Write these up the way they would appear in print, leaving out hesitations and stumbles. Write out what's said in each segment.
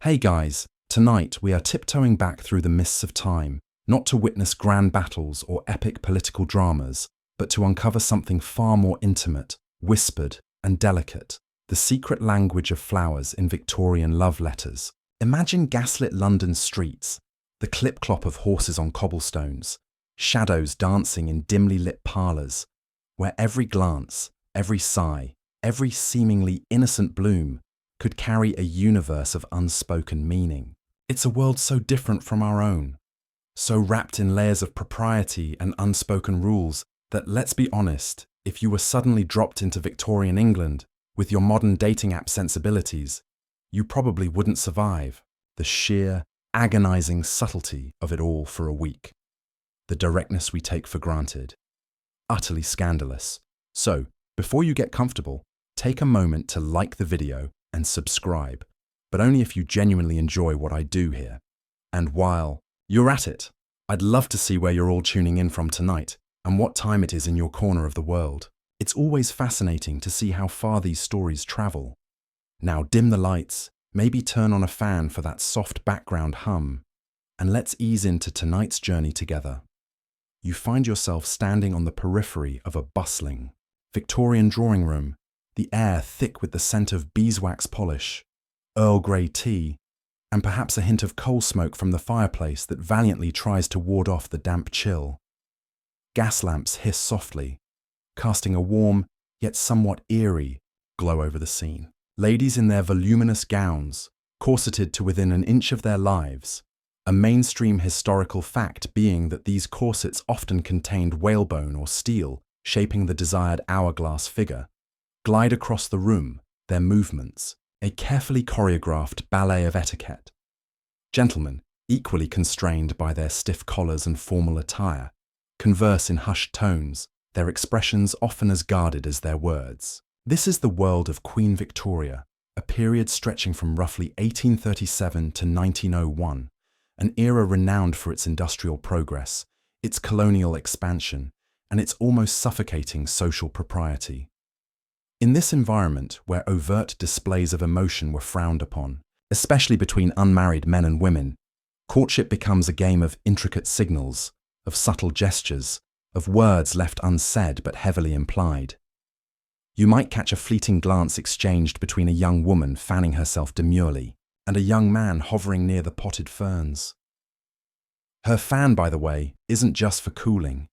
Hey guys, tonight we are tiptoeing back through the mists of time, not to witness grand battles or epic political dramas, but to uncover something far more intimate, whispered, and delicate, the secret language of flowers in Victorian love letters. Imagine gaslit London streets, the clip-clop of horses on cobblestones, shadows dancing in dimly lit parlours, where every glance, every sigh, every seemingly innocent bloom could carry a universe of unspoken meaning. It's a world so different from our own, so wrapped in layers of propriety and unspoken rules that, let's be honest, if you were suddenly dropped into Victorian England with your modern dating app sensibilities, you probably wouldn't survive the sheer, agonizing subtlety of it all for a week. The directness we take for granted. Utterly scandalous. So, before you get comfortable, take a moment to like the video and subscribe, but only if you genuinely enjoy what I do here. And while you're at it, I'd love to see where you're all tuning in from tonight and what time it is in your corner of the world. It's always fascinating to see how far these stories travel. Now dim the lights, maybe turn on a fan for that soft background hum, and let's ease into tonight's journey together. You find yourself standing on the periphery of a bustling Victorian drawing room, the air thick with the scent of beeswax polish, Earl Grey tea, and perhaps a hint of coal smoke from the fireplace that valiantly tries to ward off the damp chill. Gas lamps hiss softly, casting a warm, yet somewhat eerie, glow over the scene. Ladies in their voluminous gowns, corseted to within an inch of their lives, a mainstream historical fact being that these corsets often contained whalebone or steel, shaping the desired hourglass figure, glide across the room, their movements, a carefully choreographed ballet of etiquette. Gentlemen, equally constrained by their stiff collars and formal attire, converse in hushed tones, their expressions often as guarded as their words. This is the world of Queen Victoria, a period stretching from roughly 1837 to 1901, an era renowned for its industrial progress, its colonial expansion, and its almost suffocating social propriety. In this environment, where overt displays of emotion were frowned upon, especially between unmarried men and women, courtship becomes a game of intricate signals, of subtle gestures, of words left unsaid but heavily implied. You might catch a fleeting glance exchanged between a young woman fanning herself demurely and a young man hovering near the potted ferns. Her fan, by the way, isn't just for cooling.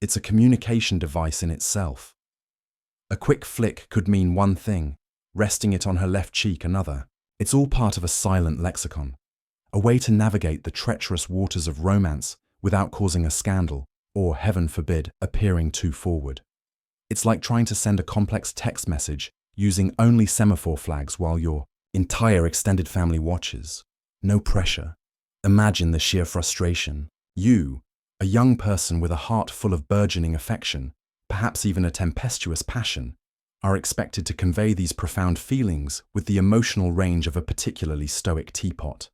It's a communication device in itself. A quick flick could mean one thing, resting it on her left cheek another. It's all part of a silent lexicon, a way to navigate the treacherous waters of romance without causing a scandal, or, heaven forbid, appearing too forward. It's like trying to send a complex text message using only semaphore flags while your entire extended family watches. No pressure. Imagine the sheer frustration. You, a young person with a heart full of burgeoning affection, perhaps even a tempestuous passion, are expected to convey these profound feelings with the emotional range of a particularly stoic teapot.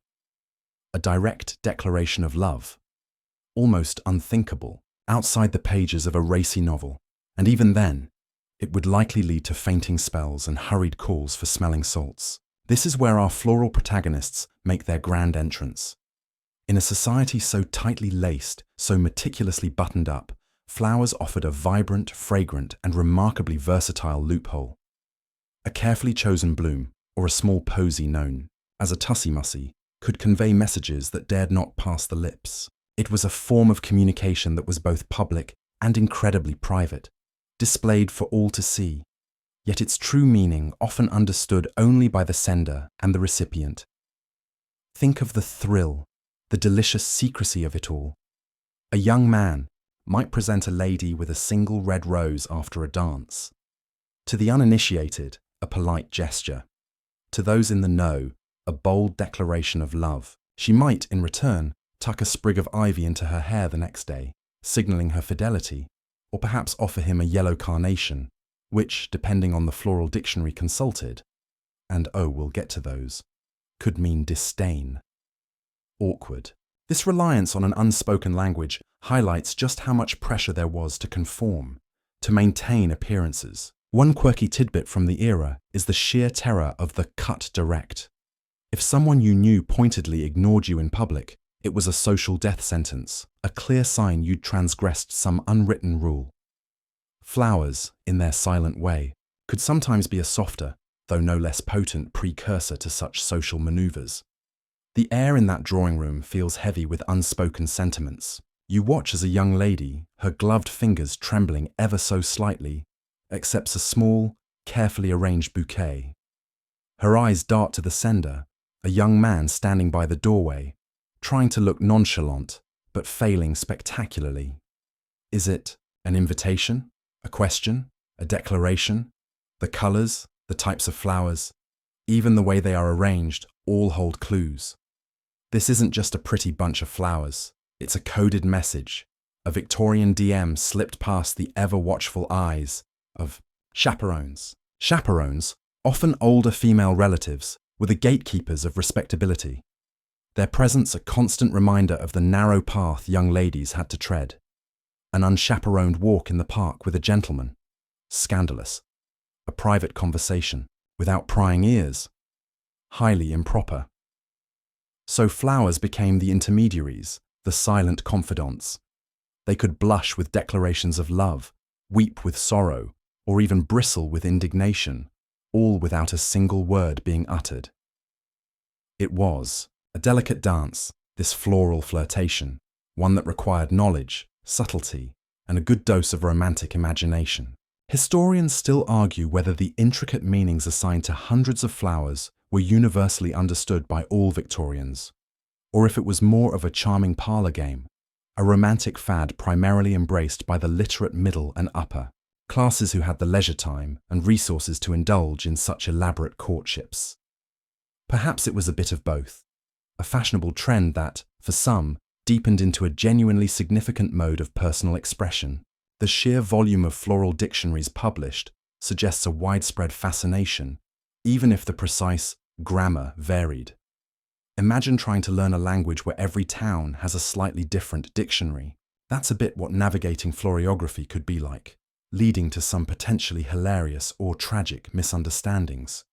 A direct declaration of love. Almost unthinkable, outside the pages of a racy novel, and even then, it would likely lead to fainting spells and hurried calls for smelling salts. This is where our floral protagonists make their grand entrance. In a society so tightly laced, so meticulously buttoned up, flowers offered a vibrant, fragrant, and remarkably versatile loophole. A carefully chosen bloom, or a small posy known as a tussie-mussy, could convey messages that dared not pass the lips. It was a form of communication that was both public and incredibly private, displayed for all to see, yet its true meaning often understood only by the sender and the recipient. Think of the thrill, the delicious secrecy of it all. A young man might present a lady with a single red rose after a dance. To the uninitiated, a polite gesture. To those in the know, a bold declaration of love. She might, in return, tuck a sprig of ivy into her hair the next day, signaling her fidelity, or perhaps offer him a yellow carnation, which, depending on the floral dictionary consulted, and oh, we'll get to those, could mean disdain. Awkward. This reliance on an unspoken language highlights just how much pressure there was to conform, to maintain appearances. One quirky tidbit from the era is the sheer terror of the cut direct. If someone you knew pointedly ignored you in public, it was a social death sentence, a clear sign you'd transgressed some unwritten rule. Flowers, in their silent way, could sometimes be a softer, though no less potent precursor to such social maneuvers. The air in that drawing room feels heavy with unspoken sentiments. You watch as a young lady, her gloved fingers trembling ever so slightly, accepts a small, carefully arranged bouquet. Her eyes dart to the sender, a young man standing by the doorway, trying to look nonchalant, but failing spectacularly. Is it an invitation? A question? A declaration? The colors, the types of flowers, even the way they are arranged, all hold clues. This isn't just a pretty bunch of flowers. It's a coded message. A Victorian DM slipped past the ever-watchful eyes of chaperones. Chaperones, often older female relatives, were the gatekeepers of respectability. Their presence a constant reminder of the narrow path young ladies had to tread. An unchaperoned walk in the park with a gentleman. Scandalous. A private conversation, without prying ears. Highly improper. So flowers became the intermediaries, the silent confidants. They could blush with declarations of love, weep with sorrow, or even bristle with indignation, all without a single word being uttered. It was a delicate dance, this floral flirtation, one that required knowledge, subtlety, and a good dose of romantic imagination. Historians still argue whether the intricate meanings assigned to hundreds of flowers were universally understood by all Victorians, or if it was more of a charming parlour game, a romantic fad primarily embraced by the literate middle and upper, classes who had the leisure time and resources to indulge in such elaborate courtships. Perhaps it was a bit of both, a fashionable trend that, for some, deepened into a genuinely significant mode of personal expression. The sheer volume of floral dictionaries published suggests a widespread fascination, even if the precise grammar varied. Imagine trying to learn a language where every town has a slightly different dictionary. That's a bit what navigating Floriography could be like, leading to some potentially hilarious or tragic misunderstandings.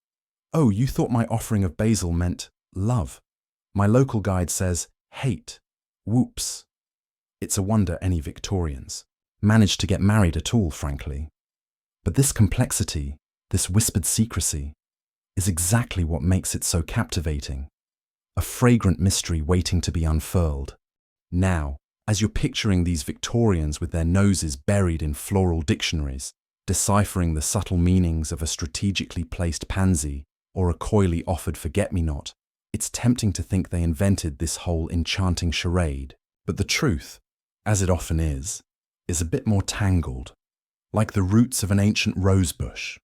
Oh, you thought my offering of basil meant love. My local guide says hate. Whoops. It's a wonder any Victorians managed to get married at all, frankly. But this complexity, this whispered secrecy, is exactly what makes it so captivating. A fragrant mystery waiting to be unfurled. Now, as you're picturing these Victorians with their noses buried in floral dictionaries, deciphering the subtle meanings of a strategically placed pansy or a coyly offered forget-me-not, it's tempting to think they invented this whole enchanting charade. But the truth, as it often is a bit more tangled, like the roots of an ancient rosebush.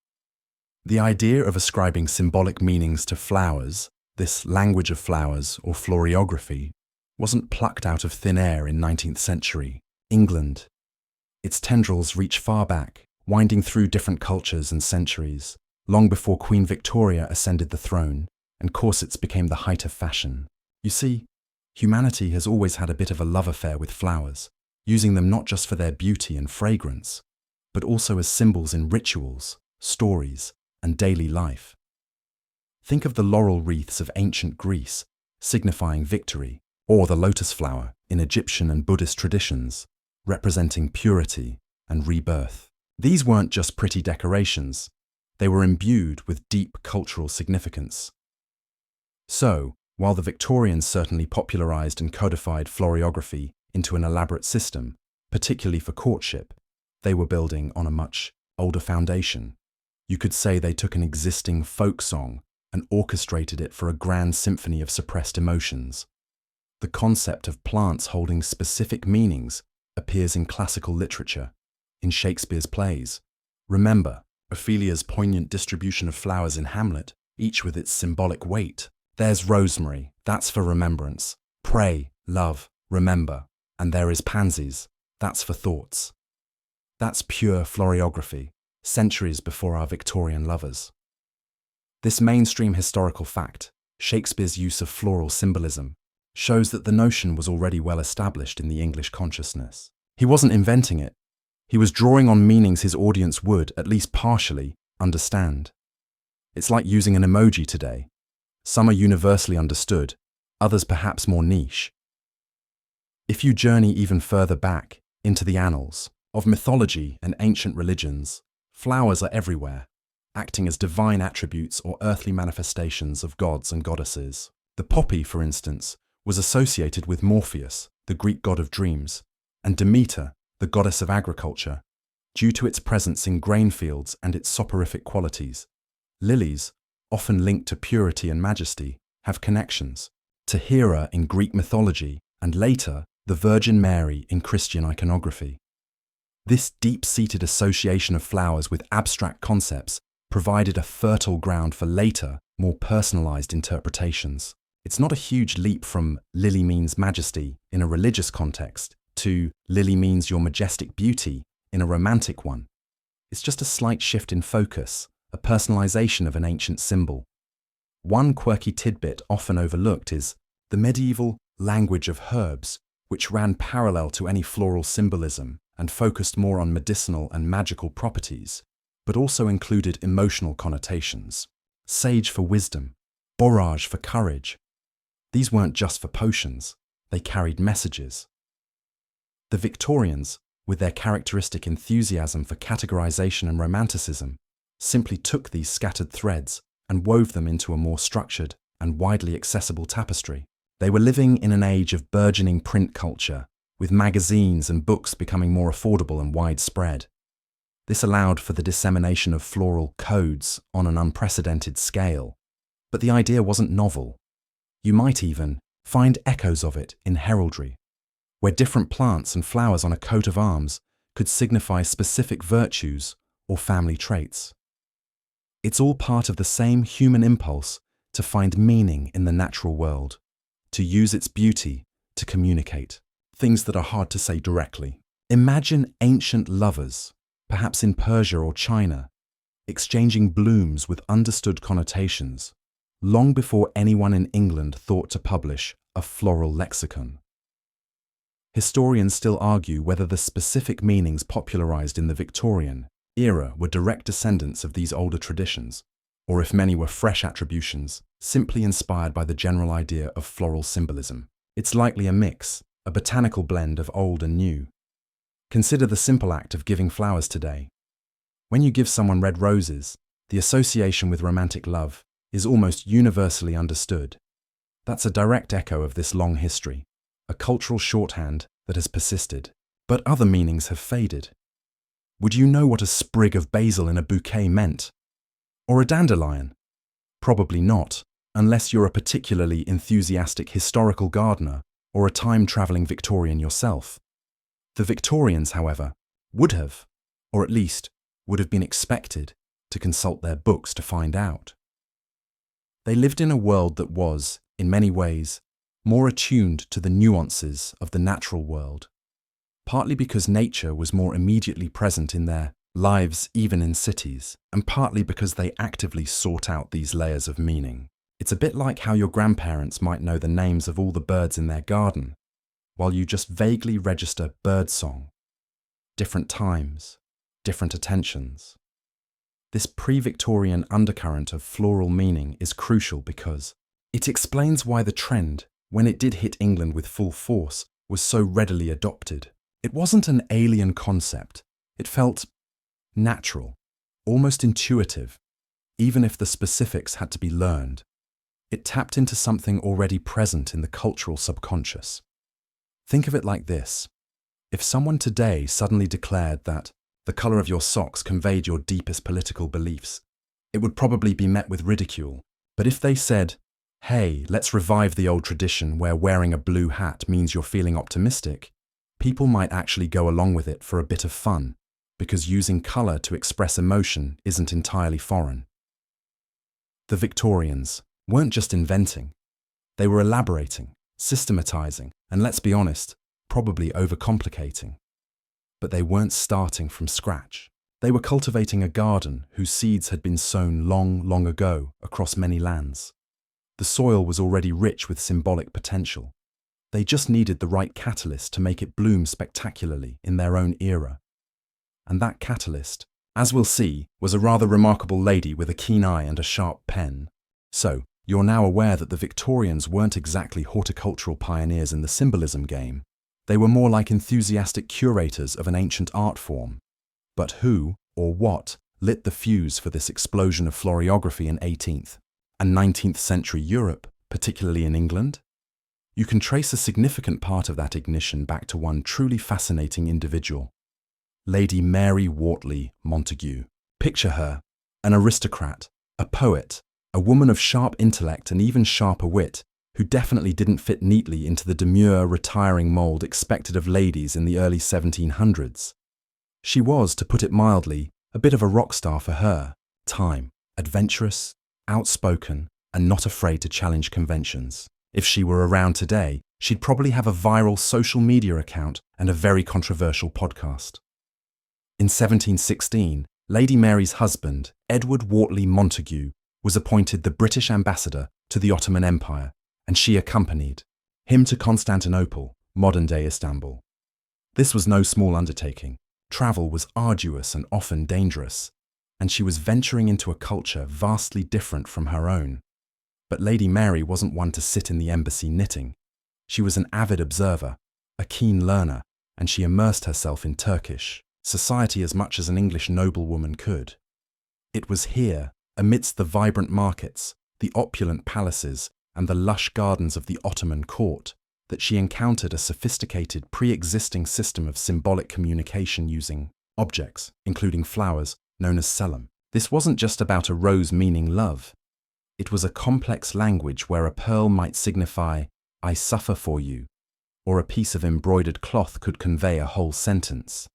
The idea of ascribing symbolic meanings to flowers, this language of flowers or floriography, wasn't plucked out of thin air in 19th century England. Its tendrils reach far back, winding through different cultures and centuries, long before Queen Victoria ascended the throne and corsets became the height of fashion. You see, humanity has always had a bit of a love affair with flowers, using them not just for their beauty and fragrance, but also as symbols in rituals, stories, and daily life. Think of the laurel wreaths of ancient Greece, signifying victory, or the lotus flower in Egyptian and Buddhist traditions, representing purity and rebirth. These weren't just pretty decorations, they were imbued with deep cultural significance. So, while the Victorians certainly popularized and codified floriography into an elaborate system, particularly for courtship, they were building on a much older foundation. You could say they took an existing folk song and orchestrated it for a grand symphony of suppressed emotions. The concept of plants holding specific meanings appears in classical literature, in Shakespeare's plays. Remember Ophelia's poignant distribution of flowers in Hamlet, each with its symbolic weight. There's rosemary, that's for remembrance. Pray, love, remember. And there is pansies, that's for thoughts. That's pure floriography, centuries before our Victorian lovers. This mainstream historical fact, Shakespeare's use of floral symbolism, shows that the notion was already well established in the English consciousness. He wasn't inventing it. He was drawing on meanings his audience would, at least partially, understand. It's like using an emoji today. Some are universally understood, others perhaps more niche. If you journey even further back into the annals of mythology and ancient religions, flowers are everywhere, acting as divine attributes or earthly manifestations of gods and goddesses. The poppy, for instance, was associated with Morpheus, the Greek god of dreams, and Demeter, the goddess of agriculture, due to its presence in grain fields and its soporific qualities. Lilies, often linked to purity and majesty, have connections to Hera in Greek mythology and later the Virgin Mary in Christian iconography. This deep-seated association of flowers with abstract concepts provided a fertile ground for later, more personalized interpretations. It's not a huge leap from lily means majesty in a religious context to lily means your majestic beauty in a romantic one. It's just a slight shift in focus, a personalization of an ancient symbol. One quirky tidbit often overlooked is the medieval language of herbs, which ran parallel to any floral symbolism and focused more on medicinal and magical properties, but also included emotional connotations. Sage for wisdom, borage for courage. These weren't just for potions, they carried messages. The Victorians, with their characteristic enthusiasm for categorization and romanticism, simply took these scattered threads and wove them into a more structured and widely accessible tapestry. They were living in an age of burgeoning print culture, with magazines and books becoming more affordable and widespread. This allowed for the dissemination of floral codes on an unprecedented scale. But the idea wasn't novel. You might even find echoes of it in heraldry, where different plants and flowers on a coat of arms could signify specific virtues or family traits. It's all part of the same human impulse to find meaning in the natural world, to use its beauty to communicate things that are hard to say directly. Imagine ancient lovers, perhaps in Persia or China, exchanging blooms with understood connotations, long before anyone in England thought to publish a floral lexicon. Historians still argue whether the specific meanings popularized in the Victorian era were direct descendants of these older traditions, or if many were fresh attributions, simply inspired by the general idea of floral symbolism. It's likely a mix, a botanical blend of old and new. Consider the simple act of giving flowers today. When you give someone red roses, the association with romantic love is almost universally understood. That's a direct echo of this long history, a cultural shorthand that has persisted. But other meanings have faded. Would you know what a sprig of basil in a bouquet meant? Or a dandelion? Probably not, unless you're a particularly enthusiastic historical gardener or a time-travelling Victorian yourself. The Victorians, however, would have, or at least would have been expected, to consult their books to find out. They lived in a world that was, in many ways, more attuned to the nuances of the natural world, partly because nature was more immediately present in their lives even in cities, and partly because they actively sought out these layers of meaning. It's a bit like how your grandparents might know the names of all the birds in their garden, while you just vaguely register birdsong, different times, different attentions. This pre-Victorian undercurrent of floral meaning is crucial because it explains why the trend, when it did hit England with full force, was so readily adopted. It wasn't an alien concept. It felt natural, almost intuitive, even if the specifics had to be learned. It tapped into something already present in the cultural subconscious. Think of it like this. If someone today suddenly declared that the colour of your socks conveyed your deepest political beliefs, it would probably be met with ridicule. But if they said, "Hey, let's revive the old tradition where wearing a blue hat means you're feeling optimistic," people might actually go along with it for a bit of fun, because using colour to express emotion isn't entirely foreign. The Victorians weren't just inventing. They were elaborating, systematising, and let's be honest, probably overcomplicating. But they weren't starting from scratch. They were cultivating a garden whose seeds had been sown long, long ago across many lands. The soil was already rich with symbolic potential. They just needed the right catalyst to make it bloom spectacularly in their own era. And that catalyst, as we'll see, was a rather remarkable lady with a keen eye and a sharp pen. So, You're now aware that the Victorians weren't exactly horticultural pioneers in the symbolism game. They were more like enthusiastic curators of an ancient art form. But who, or what, lit the fuse for this explosion of Floriography in 18th and 19th century Europe, particularly in England? You can trace a significant part of that ignition back to one truly fascinating individual, Lady Mary Wortley Montagu. Picture her, an aristocrat, a poet, a woman of sharp intellect and even sharper wit, who definitely didn't fit neatly into the demure, retiring mold expected of ladies in the early 1700s. She was, to put it mildly, a bit of a rock star for her time, adventurous, outspoken, and not afraid to challenge conventions. If she were around today, she'd probably have a viral social media account and a very controversial podcast. In 1716, Lady Mary's husband, Edward Wortley Montagu, was appointed the British ambassador to the Ottoman Empire, and she accompanied him to Constantinople, modern-day Istanbul. This was no small undertaking. Travel was arduous and often dangerous, and she was venturing into a culture vastly different from her own. But Lady Mary wasn't one to sit in the embassy knitting. She was an avid observer, a keen learner, and she immersed herself in Turkish society as much as an English noblewoman could. It was here, amidst the vibrant markets, the opulent palaces, and the lush gardens of the Ottoman court, that she encountered a sophisticated pre-existing system of symbolic communication using objects, including flowers, known as selam. This wasn't just about a rose meaning love. It was a complex language where a pearl might signify, "I suffer for you," or a piece of embroidered cloth could convey a whole sentence.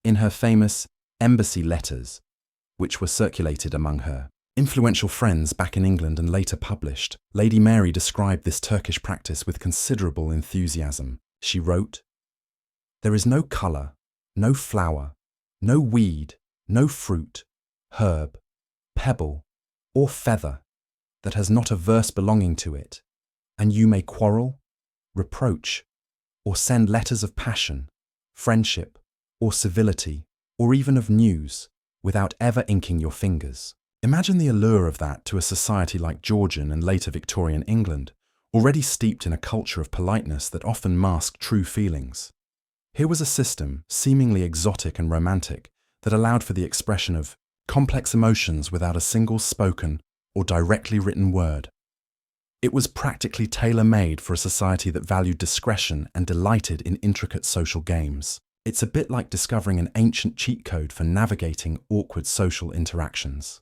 In her famous embassy letters, which were circulated among her influential friends back in England and later published, Lady Mary described this Turkish practice with considerable enthusiasm. She wrote, "There is no colour, no flower, no weed, no fruit, herb, pebble, or feather that has not a verse belonging to it, and you may quarrel, reproach, or send letters of passion, friendship, or civility, or even of news, without ever inking your fingers." Imagine the allure of that to a society like Georgian and later Victorian England, already steeped in a culture of politeness that often masked true feelings. Here was a system, seemingly exotic and romantic, that allowed for the expression of complex emotions without a single spoken or directly written word. It was practically tailor-made for a society that valued discretion and delighted in intricate social games. It's a bit like discovering an ancient cheat code for navigating awkward social interactions.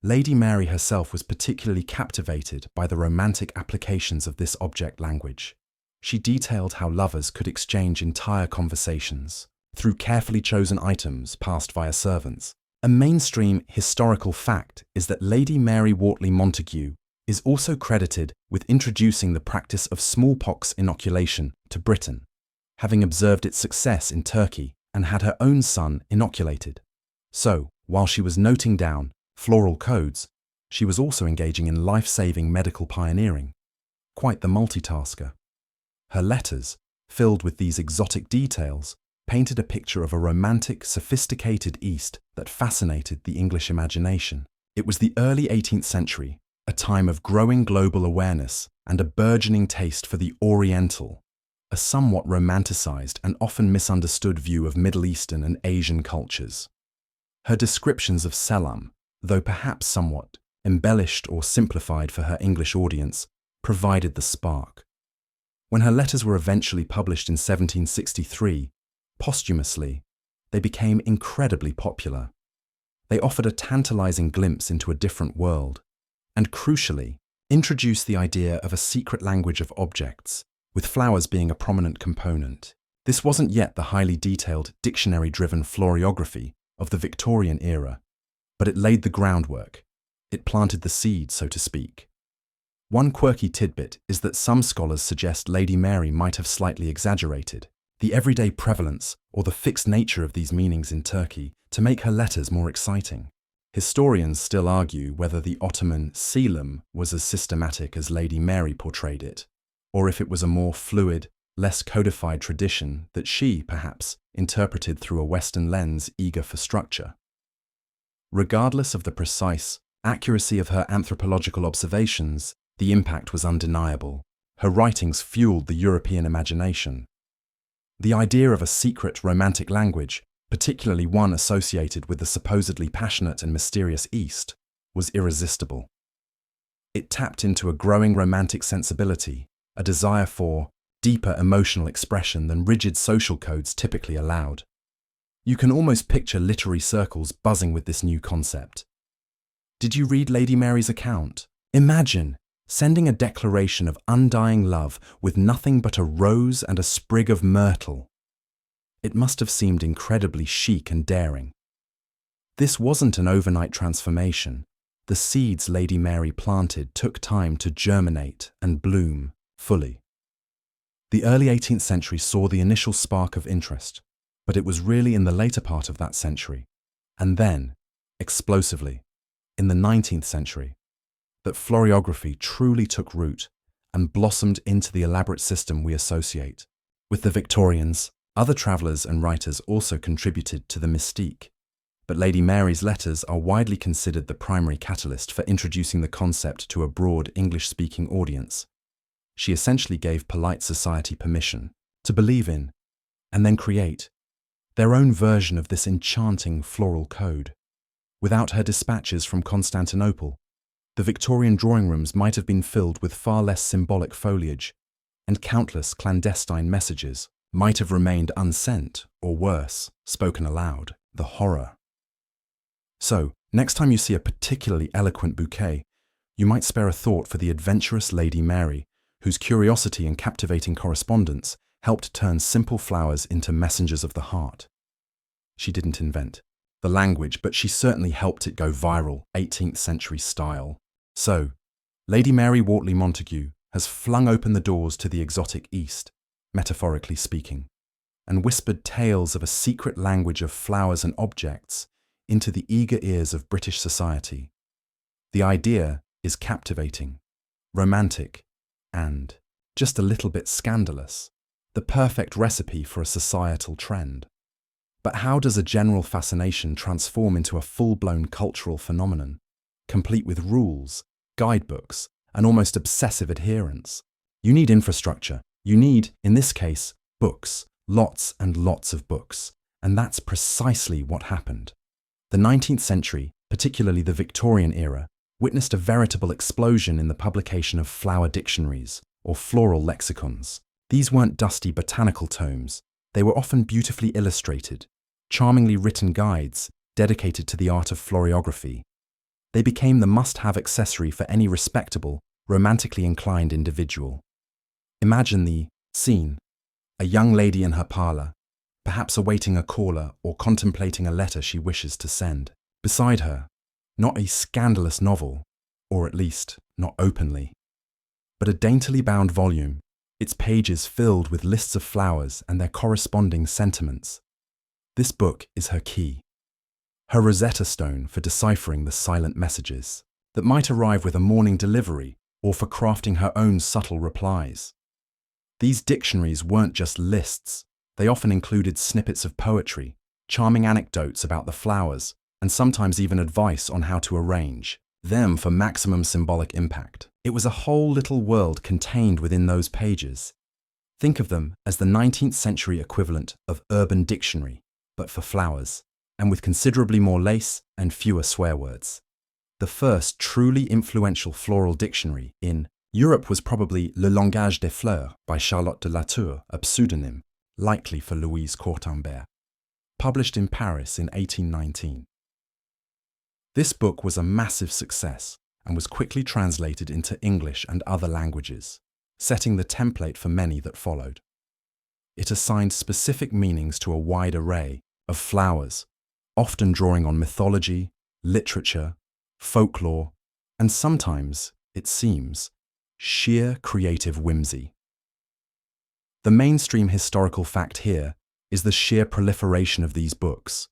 Lady Mary herself was particularly captivated by the romantic applications of this object language. She detailed how lovers could exchange entire conversations through carefully chosen items passed via servants. A mainstream historical fact is that Lady Mary Wortley Montagu is also credited with introducing the practice of smallpox inoculation to Britain, having observed its success in Turkey and had her own son inoculated. So, while she was noting down floral codes, she was also engaging in life-saving medical pioneering. Quite the multitasker. Her letters, filled with these exotic details, painted a picture of a romantic, sophisticated East that fascinated the English imagination. It was the early 18th century, a time of growing global awareness and a burgeoning taste for the Oriental, a somewhat romanticized and often misunderstood view of Middle Eastern and Asian cultures. Her descriptions of selam, though perhaps somewhat embellished or simplified for her English audience, provided the spark. When her letters were eventually published in 1763, posthumously, they became incredibly popular. They offered a tantalizing glimpse into a different world, and crucially, introduced the idea of a secret language of objects, with flowers being a prominent component. This wasn't yet the highly detailed, dictionary-driven Floriography of the Victorian era, but it laid the groundwork. It planted the seed, so to speak. One quirky tidbit is that some scholars suggest Lady Mary might have slightly exaggerated the everyday prevalence or the fixed nature of these meanings in Turkey to make her letters more exciting. Historians still argue whether the Ottoman selam was as systematic as Lady Mary portrayed it, or if it was a more fluid, less codified tradition that she, perhaps, interpreted through a Western lens eager for structure. Regardless of the precise Accuracy of her anthropological observations, the impact was undeniable. Her writings fueled the European imagination. The idea of a secret romantic language, particularly one associated with the supposedly passionate and mysterious East, was irresistible. It tapped into a growing romantic sensibility, a desire for deeper emotional expression than rigid social codes typically allowed. You can almost picture literary circles buzzing with this new concept. Did you read Lady Mary's account? Imagine sending a declaration of undying love with nothing but a rose and a sprig of myrtle. It must have seemed incredibly chic and daring. This wasn't an overnight transformation. The seeds Lady Mary planted took time to germinate and bloom fully. The early 18th century saw the initial spark of interest, but it was really in the later part of that century, and then, explosively, in the 19th century, that Floriography truly took root and blossomed into the elaborate system we associate. With the Victorians, other travellers and writers also contributed to the mystique, but Lady Mary's letters are widely considered the primary catalyst for introducing the concept to a broad English-speaking audience. She essentially gave polite society permission to believe in, and then create, their own version of this enchanting floral code. Without her dispatches from Constantinople, the Victorian drawing rooms might have been filled with far less symbolic foliage, and countless clandestine messages might have remained unsent, or worse, spoken aloud. The horror. So, next time you see a particularly eloquent bouquet, you might spare a thought for the adventurous Lady Mary, whose curiosity and captivating correspondence helped turn simple flowers into messengers of the heart. She didn't invent the language, but she certainly helped it go viral, 18th century style. So, Lady Mary Wortley Montagu has flung open the doors to the exotic East, metaphorically speaking, and whispered tales of a secret language of flowers and objects into the eager ears of British society. The idea is captivating, romantic, and just a little bit scandalous, the perfect recipe for a societal trend. But how does a general fascination transform into a full-blown cultural phenomenon, complete with rules, guidebooks, and almost obsessive adherence? You need infrastructure. You need, in this case, books, lots and lots of books. And that's precisely what happened. The 19th century, particularly the Victorian era, witnessed a veritable explosion in the publication of flower dictionaries, or floral lexicons. These weren't dusty botanical tomes. They were often beautifully illustrated, charmingly written guides dedicated to the art of floriography. They became the must-have accessory for any respectable, romantically inclined individual. Imagine the scene: a young lady in her parlour, perhaps awaiting a caller or contemplating a letter she wishes to send. Beside her, not a scandalous novel, or at least not openly, but a daintily bound volume, its pages filled with lists of flowers and their corresponding sentiments. This book is her key, her Rosetta Stone for deciphering the silent messages that might arrive with a morning delivery or for crafting her own subtle replies. These dictionaries weren't just lists. They often included snippets of poetry, charming anecdotes about the flowers, and sometimes even advice on how to arrange them for maximum symbolic impact. It was a whole little world contained within those pages. Think of them as the 19th century equivalent of Urban Dictionary, but for flowers, and with considerably more lace and fewer swear words. The first truly influential floral dictionary in Europe was probably Le Langage des Fleurs by Charlotte de Latour, a pseudonym, likely for Louise Courtambert, published in Paris in 1819. This book was a massive success and was quickly translated into English and other languages, setting the template for many that followed. It assigned specific meanings to a wide array of flowers, often drawing on mythology, literature, folklore, and sometimes, it seems, sheer creative whimsy. The mainstream historical fact here is the sheer proliferation of these books.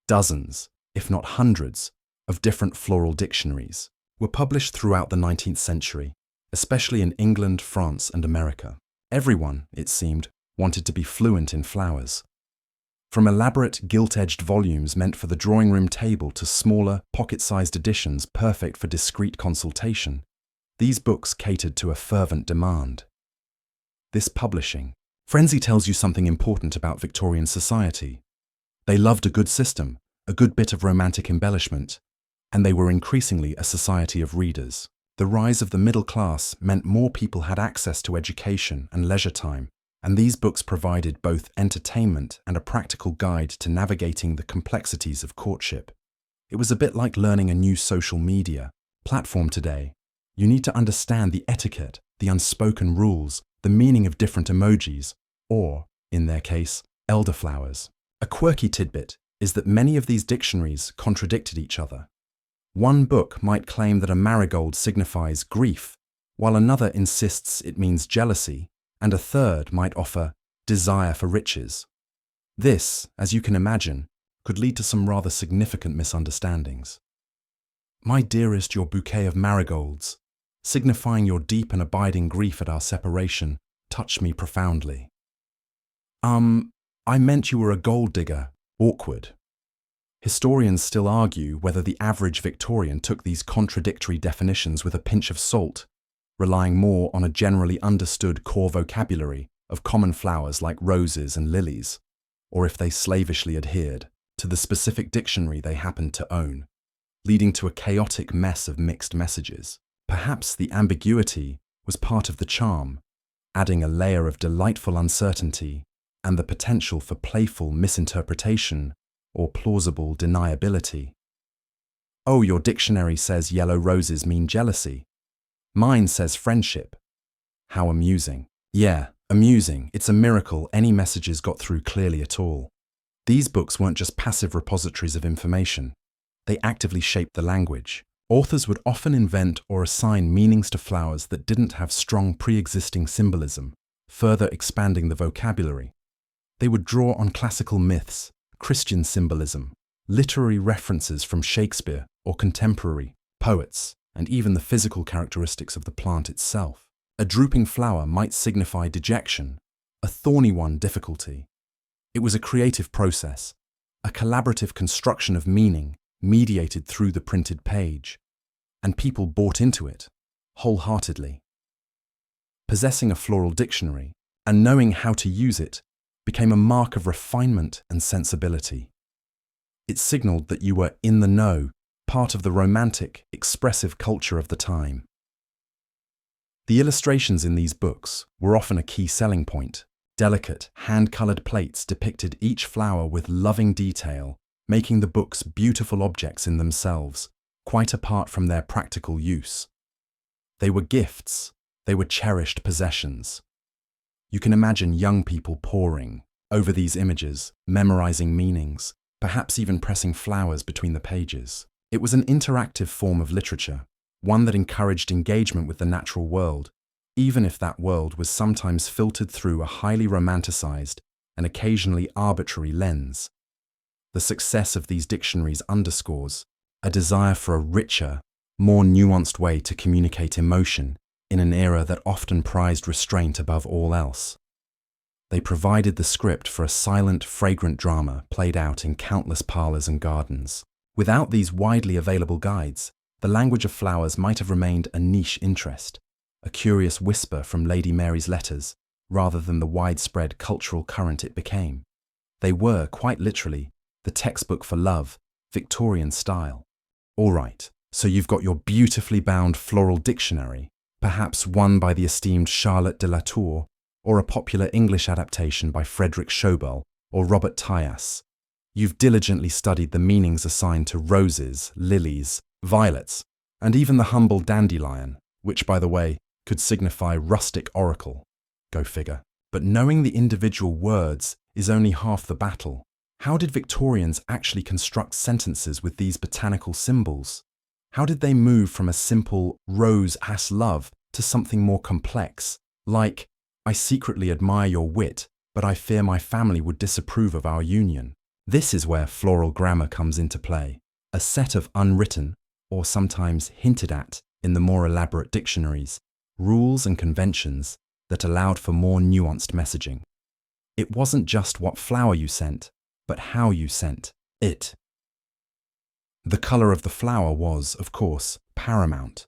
Dozens, if not hundreds, of different floral dictionaries were published throughout the 19th century, especially in England, France, and America. Everyone, it seemed, wanted to be fluent in flowers. From elaborate, gilt-edged volumes meant for the drawing room table to smaller, pocket-sized editions perfect for discreet consultation, these books catered to a fervent demand. This publishing frenzy tells you something important about Victorian society. They loved a good system, a good bit of romantic embellishment, and they were increasingly a society of readers. The rise of the middle class meant more people had access to education and leisure time, and these books provided both entertainment and a practical guide to navigating the complexities of courtship. It was a bit like learning a new social media platform today. You need to understand the etiquette, the unspoken rules, the meaning of different emojis, or, in their case, elderflowers. A quirky tidbit is that many of these dictionaries contradicted each other. One book might claim that a marigold signifies grief, while another insists it means jealousy, and a third might offer desire for riches. This, as you can imagine, could lead to some rather significant misunderstandings. My dearest, your bouquet of marigolds, signifying your deep and abiding grief at our separation, touched me profoundly. I meant you were a gold digger. Awkward. Historians still argue whether the average Victorian took these contradictory definitions with a pinch of salt, relying more on a generally understood core vocabulary of common flowers like roses and lilies, or if they slavishly adhered to the specific dictionary they happened to own, leading to a chaotic mess of mixed messages. Perhaps the ambiguity was part of the charm, adding a layer of delightful uncertainty and the potential for playful misinterpretation or plausible deniability. Oh, your dictionary says yellow roses mean jealousy. Mine says friendship. How amusing. Yeah, amusing. It's a miracle any messages got through clearly at all. These books weren't just passive repositories of information. They actively shaped the language. Authors would often invent or assign meanings to flowers that didn't have strong pre-existing symbolism, further expanding the vocabulary. They would draw on classical myths, Christian symbolism, literary references from Shakespeare or contemporary poets, and even the physical characteristics of the plant itself. A drooping flower might signify dejection, a thorny one difficulty. It was a creative process, a collaborative construction of meaning mediated through the printed page, and people bought into it wholeheartedly. Possessing a floral dictionary and knowing how to use it became a mark of refinement and sensibility. It signaled that you were in the know, part of the romantic, expressive culture of the time. The illustrations in these books were often a key selling point. Delicate, hand-colored plates depicted each flower with loving detail, making the books beautiful objects in themselves, quite apart from their practical use. They were gifts, they were cherished possessions. You can imagine young people poring over these images, memorizing meanings, perhaps even pressing flowers between the pages. It was an interactive form of literature, one that encouraged engagement with the natural world, even if that world was sometimes filtered through a highly romanticized and occasionally arbitrary lens. The success of these dictionaries underscores a desire for a richer, more nuanced way to communicate emotion in an era that often prized restraint above all else. They provided the script for a silent, fragrant drama played out in countless parlors and gardens. Without these widely available guides, the language of flowers might have remained a niche interest, a curious whisper from Lady Mary's letters, rather than the widespread cultural current it became. They were, quite literally, the textbook for love, Victorian style. All right, so you've got your beautifully bound floral dictionary, perhaps one by the esteemed Charlotte de la Tour, or a popular English adaptation by Frederick Schobel or Robert Tyas. You've diligently studied the meanings assigned to roses, lilies, violets, and even the humble dandelion, which, by the way, could signify rustic oracle. Go figure. But knowing the individual words is only half the battle. How did Victorians actually construct sentences with these botanical symbols? How did they move from a simple rose has love to something more complex, like, I secretly admire your wit, but I fear my family would disapprove of our union? This is where floral grammar comes into play, a set of unwritten, or sometimes hinted at in the more elaborate dictionaries, rules and conventions that allowed for more nuanced messaging. It wasn't just what flower you sent, but how you sent it. The color of the flower was, of course, paramount.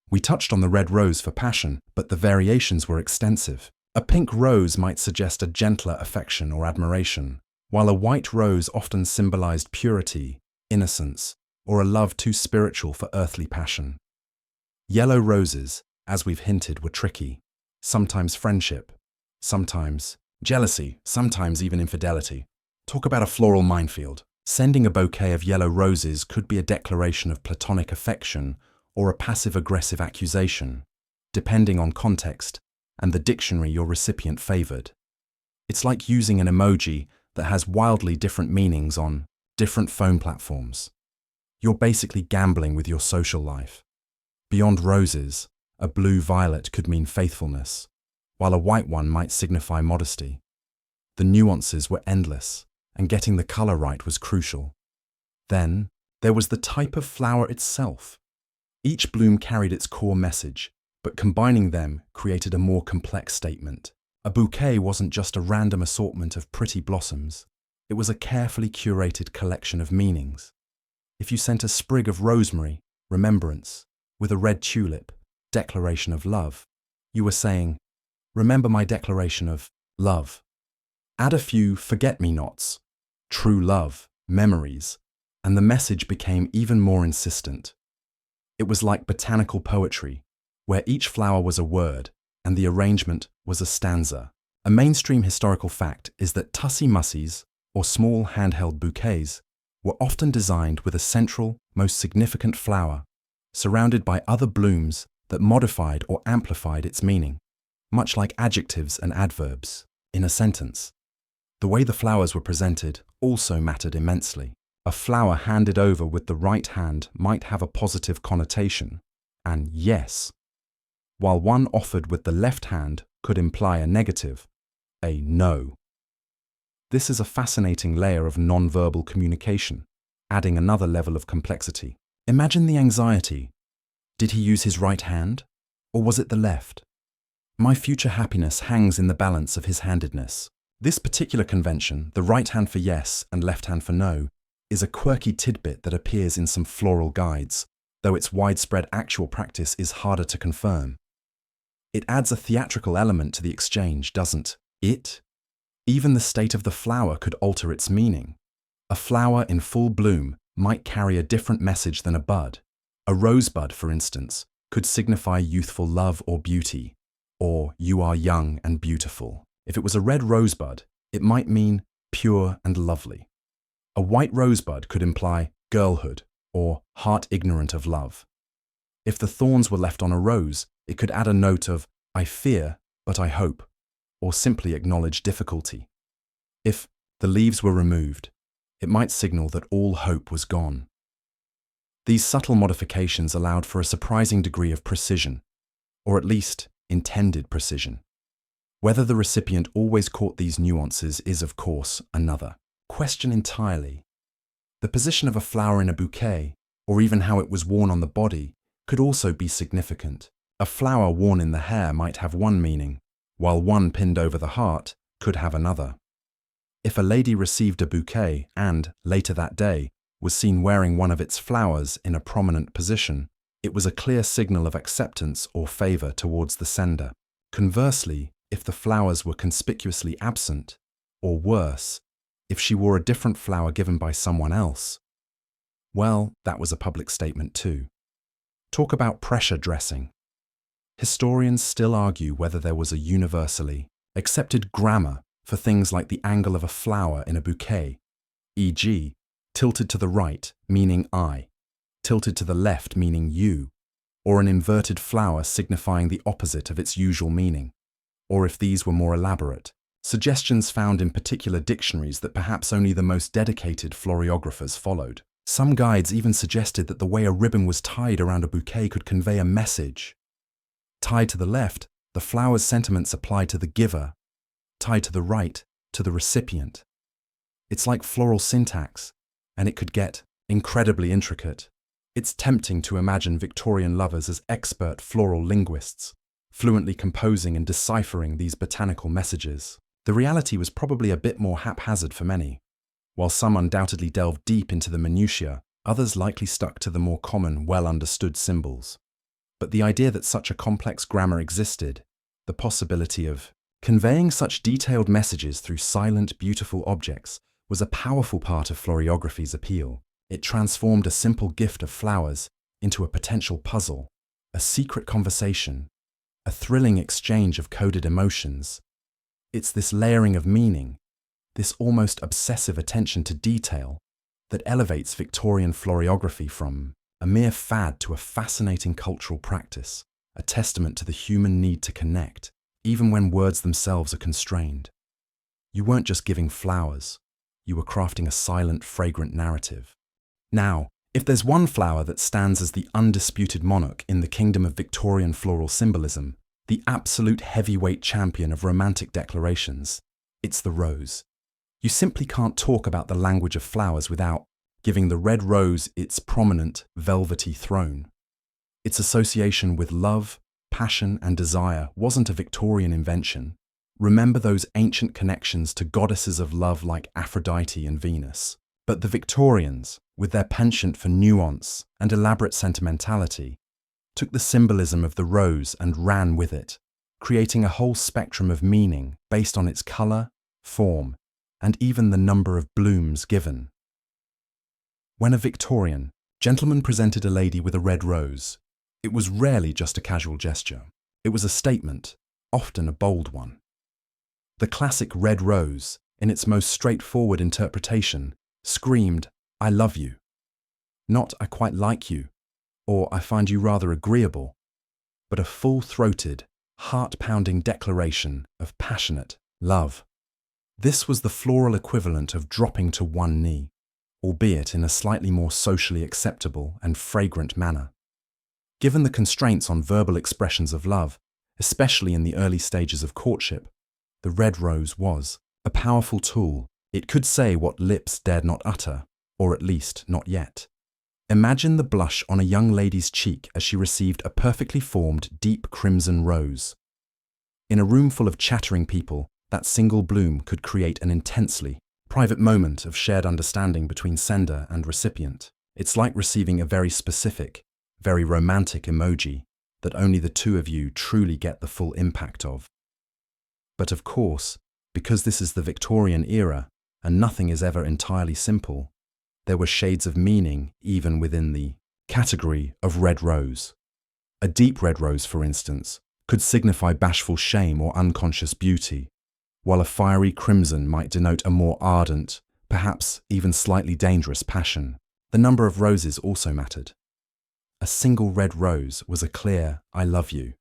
We touched on the red rose for passion, but the variations were extensive. A pink rose might suggest a gentler affection or admiration, while a white rose often symbolized purity, innocence, or a love too spiritual for earthly passion. Yellow roses, as we've hinted, were tricky. Sometimes friendship, sometimes jealousy, sometimes even infidelity. Talk about a floral minefield. Sending a bouquet of yellow roses could be a declaration of platonic affection or a passive-aggressive accusation, depending on context and the dictionary your recipient favored. It's like using an emoji that has wildly different meanings on different phone platforms. You're basically gambling with your social life. Beyond roses, a blue violet could mean faithfulness, while a white one might signify modesty. The nuances were endless, and getting the color right was crucial. Then, there was the type of flower itself. Each bloom carried its core message, but combining them created a more complex statement. A bouquet wasn't just a random assortment of pretty blossoms. It was a carefully curated collection of meanings. If you sent a sprig of rosemary, remembrance, with a red tulip, declaration of love, you were saying, remember my declaration of love. Add a few forget-me-nots, true love, memories, and the message became even more insistent. It was like botanical poetry, where each flower was a word and the arrangement was a stanza. A mainstream historical fact is that tussie-mussies, or small handheld bouquets, were often designed with a central, most significant flower, surrounded by other blooms that modified or amplified its meaning, much like adjectives and adverbs in a sentence. The way the flowers were presented also mattered immensely. A flower handed over with the right hand might have a positive connotation, an yes, while one offered with the left hand could imply a negative, a no. This is a fascinating layer of non-verbal communication, adding another level of complexity. Imagine the anxiety. Did he use his right hand, or was it the left? My future happiness hangs in the balance of his handedness. This particular convention, the right hand for yes and left hand for no, is a quirky tidbit that appears in some floral guides, though its widespread actual practice is harder to confirm. It adds a theatrical element to the exchange, doesn't it? Even the state of the flower could alter its meaning. A flower in full bloom might carry a different message than a bud. A rosebud, for instance, could signify youthful love or beauty, or you are young and beautiful. If it was a red rosebud, it might mean pure and lovely. A white rosebud could imply girlhood or heart ignorant of love. If the thorns were left on a rose, it could add a note of I fear, but I hope, or simply acknowledge difficulty. If the leaves were removed, it might signal that all hope was gone. These subtle modifications allowed for a surprising degree of precision, or at least intended precision. Whether the recipient always caught these nuances is, of course, another question entirely. The position of a flower in a bouquet, or even how it was worn on the body, could also be significant. A flower worn in the hair might have one meaning, while one pinned over the heart could have another. If a lady received a bouquet and, later that day, was seen wearing one of its flowers in a prominent position, it was a clear signal of acceptance or favor towards the sender. Conversely, if the flowers were conspicuously absent, or worse, if she wore a different flower given by someone else, well, that was a public statement too. Talk about pressure dressing. Historians still argue whether there was a universally accepted grammar for things like the angle of a flower in a bouquet, e.g., tilted to the right meaning I, tilted to the left meaning you, or an inverted flower signifying the opposite of its usual meaning, or if these were more elaborate. Suggestions found in particular dictionaries that perhaps only the most dedicated floriographers followed. Some guides even suggested that the way a ribbon was tied around a bouquet could convey a message. Tied to the left, the flower's sentiments applied to the giver. Tied to the right, to the recipient. It's like floral syntax, and it could get incredibly intricate. It's tempting to imagine Victorian lovers as expert floral linguists, fluently composing and deciphering these botanical messages. The reality was probably a bit more haphazard for many. While some undoubtedly delved deep into the minutiae, others likely stuck to the more common, well-understood symbols. But the idea that such a complex grammar existed, the possibility of conveying such detailed messages through silent, beautiful objects, was a powerful part of Floriography's appeal. It transformed a simple gift of flowers into a potential puzzle, a secret conversation, a thrilling exchange of coded emotions. It's this layering of meaning, this almost obsessive attention to detail, that elevates Victorian Floriography from a mere fad to a fascinating cultural practice, a testament to the human need to connect, even when words themselves are constrained. You weren't just giving flowers, you were crafting a silent, fragrant narrative. Now, if there's one flower that stands as the undisputed monarch in the kingdom of Victorian floral symbolism, the absolute heavyweight champion of romantic declarations, it's the rose. You simply can't talk about the language of flowers without giving the red rose its prominent, velvety throne. Its association with love, passion, and desire wasn't a Victorian invention. Remember those ancient connections to goddesses of love like Aphrodite and Venus. But the Victorians, with their penchant for nuance and elaborate sentimentality, took the symbolism of the rose and ran with it, creating a whole spectrum of meaning based on its colour, form, and even the number of blooms given. When a Victorian gentleman presented a lady with a red rose, it was rarely just a casual gesture. It was a statement, often a bold one. The classic red rose, in its most straightforward interpretation, screamed, "I love you." Not "I quite like you," or "I find you rather agreeable," but a full-throated, heart-pounding declaration of passionate love. This was the floral equivalent of dropping to one knee, albeit in a slightly more socially acceptable and fragrant manner. Given the constraints on verbal expressions of love, especially in the early stages of courtship, the red rose was a powerful tool. It could say what lips dared not utter, or at least not yet. Imagine the blush on a young lady's cheek as she received a perfectly formed, deep crimson rose. In a room full of chattering people, that single bloom could create an intensely private moment of shared understanding between sender and recipient. It's like receiving a very specific, very romantic emoji that only the two of you truly get the full impact of. But of course, because this is the Victorian era and nothing is ever entirely simple, there were shades of meaning even within the category of red rose. A deep red rose, for instance, could signify bashful shame or unconscious beauty, while a fiery crimson might denote a more ardent, perhaps even slightly dangerous passion. The number of roses also mattered. A single red rose was a clear "I love you."